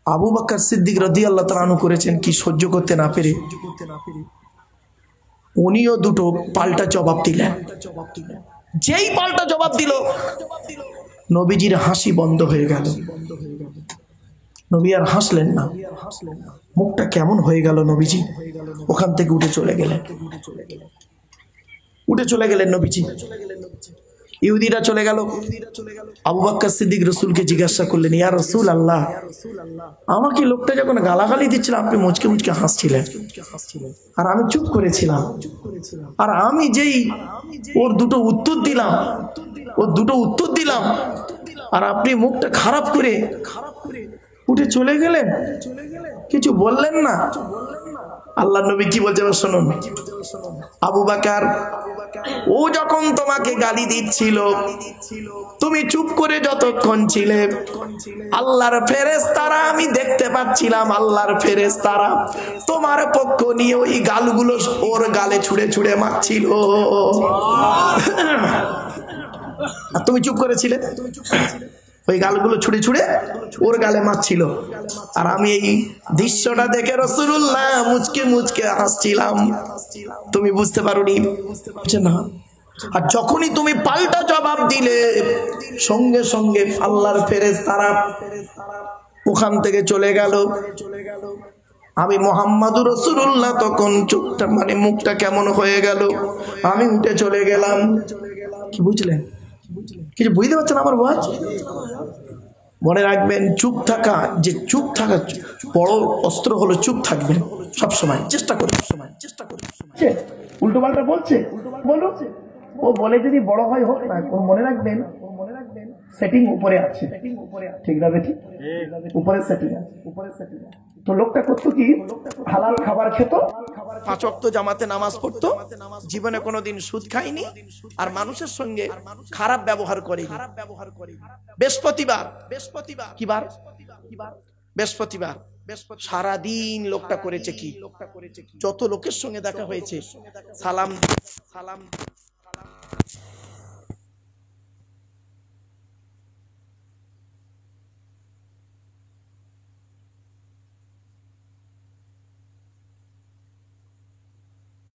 Speaker 2: আবু বকর সিদ্দিক রাদিয়াল্লাহু তাআলা আনহু করেছেন কি, সহ্য করতে না পেরে উনিও দুটো পাল্টা জবাব দিলেন। যেই পাল্টা জবাব দিল, নবীজির হাসি বন্ধ হয়ে গেল। নবী আর হাসলেন না, মুখটা কেমন হয়ে গেল। নবীজি ওখান থেকে উঠে চলে গেলেন নবীজি। ইহুদিরা চলে গেল। আবু বকর সিদ্দিক রাসূলকে জিজ্ঞাসা করলেন, ইয়া রাসূলুল্লাহ, আমাকে লোকটা যখন গালাগালি দিচ্ছিল আপনি মুচকে মুচকে হাসছিলেন, আর আমি চুপ করেছিলাম, আর আমি যেই ওর দুটো উত্তর দিলাম আর আপনি মুখটা খারাপ করে উঠে চলে গেলেন, কিছু বললেন না। আল্লাহ নবী কি বলছে শুনুন, আবু বকর, ও যখন তোমাকে গালি দিচ্ছিল তুমি চুপ করে যতক্ষণ ছিলে, আল্লাহর ফেরেশতারা, আমি দেখতে পাচ্ছিলাম আল্লাহর ফেরেশতারা তোমার পক্ষ নিয়ে ওই গালগুলো ওর গালে ছুঁড়ে ছুঁড়ে মারছিল, আর তুমি চুপ করেছিলে। ওই গালগুলো ছুঁড়ে ছুঁড়ে ওর গালে মারছিল, আর আমি এই দৃশ্যটা দেখে রাসূলুল্লাহ মুচকে মুচকে হাসছিলাম, তুমি বুঝতে পারোনি না। আর যখনই তুমি পাল্টা জবাব দিলে, সঙ্গে সঙ্গে আল্লাহর ফেরেশতারা ওখান থেকে চলে গেল। আমি মুহাম্মাদুর রাসূলুল্লাহ তখন চোখটা মুখটা কেমন হয়ে গেল, আমি উঠে চলে গেলাম। কি বুঝলেন? কিছু বুঝতে পারছেন আমার ওয়াজ? মনে রাখবেন, চুপ থাকা বড় অস্ত্র হলো চুপ থাকবেন সবসময়, চেষ্টা করি। উল্টো পাল্টা বলছে, ও বলে যদি বড় হয় হোক না, মনে রাখবেন সেটিং উপরে আছে, ঠিক না? ঠিক, উপরে সেটিং আছে। তো লোকটা করতো কি, হালাল খাবার খেত, 5 ওয়াক্ত জামাতে নামাজ পড়তো, জীবনে কোনোদিন সুদ খায়নি, আর মানুষের সঙ্গে খারাপ ব্যবহার করে। বৃহস্পতিবার সারাদিন লোকটা করেছে কি, যত লোকের সঙ্গে দেখা হয়েছে সালাম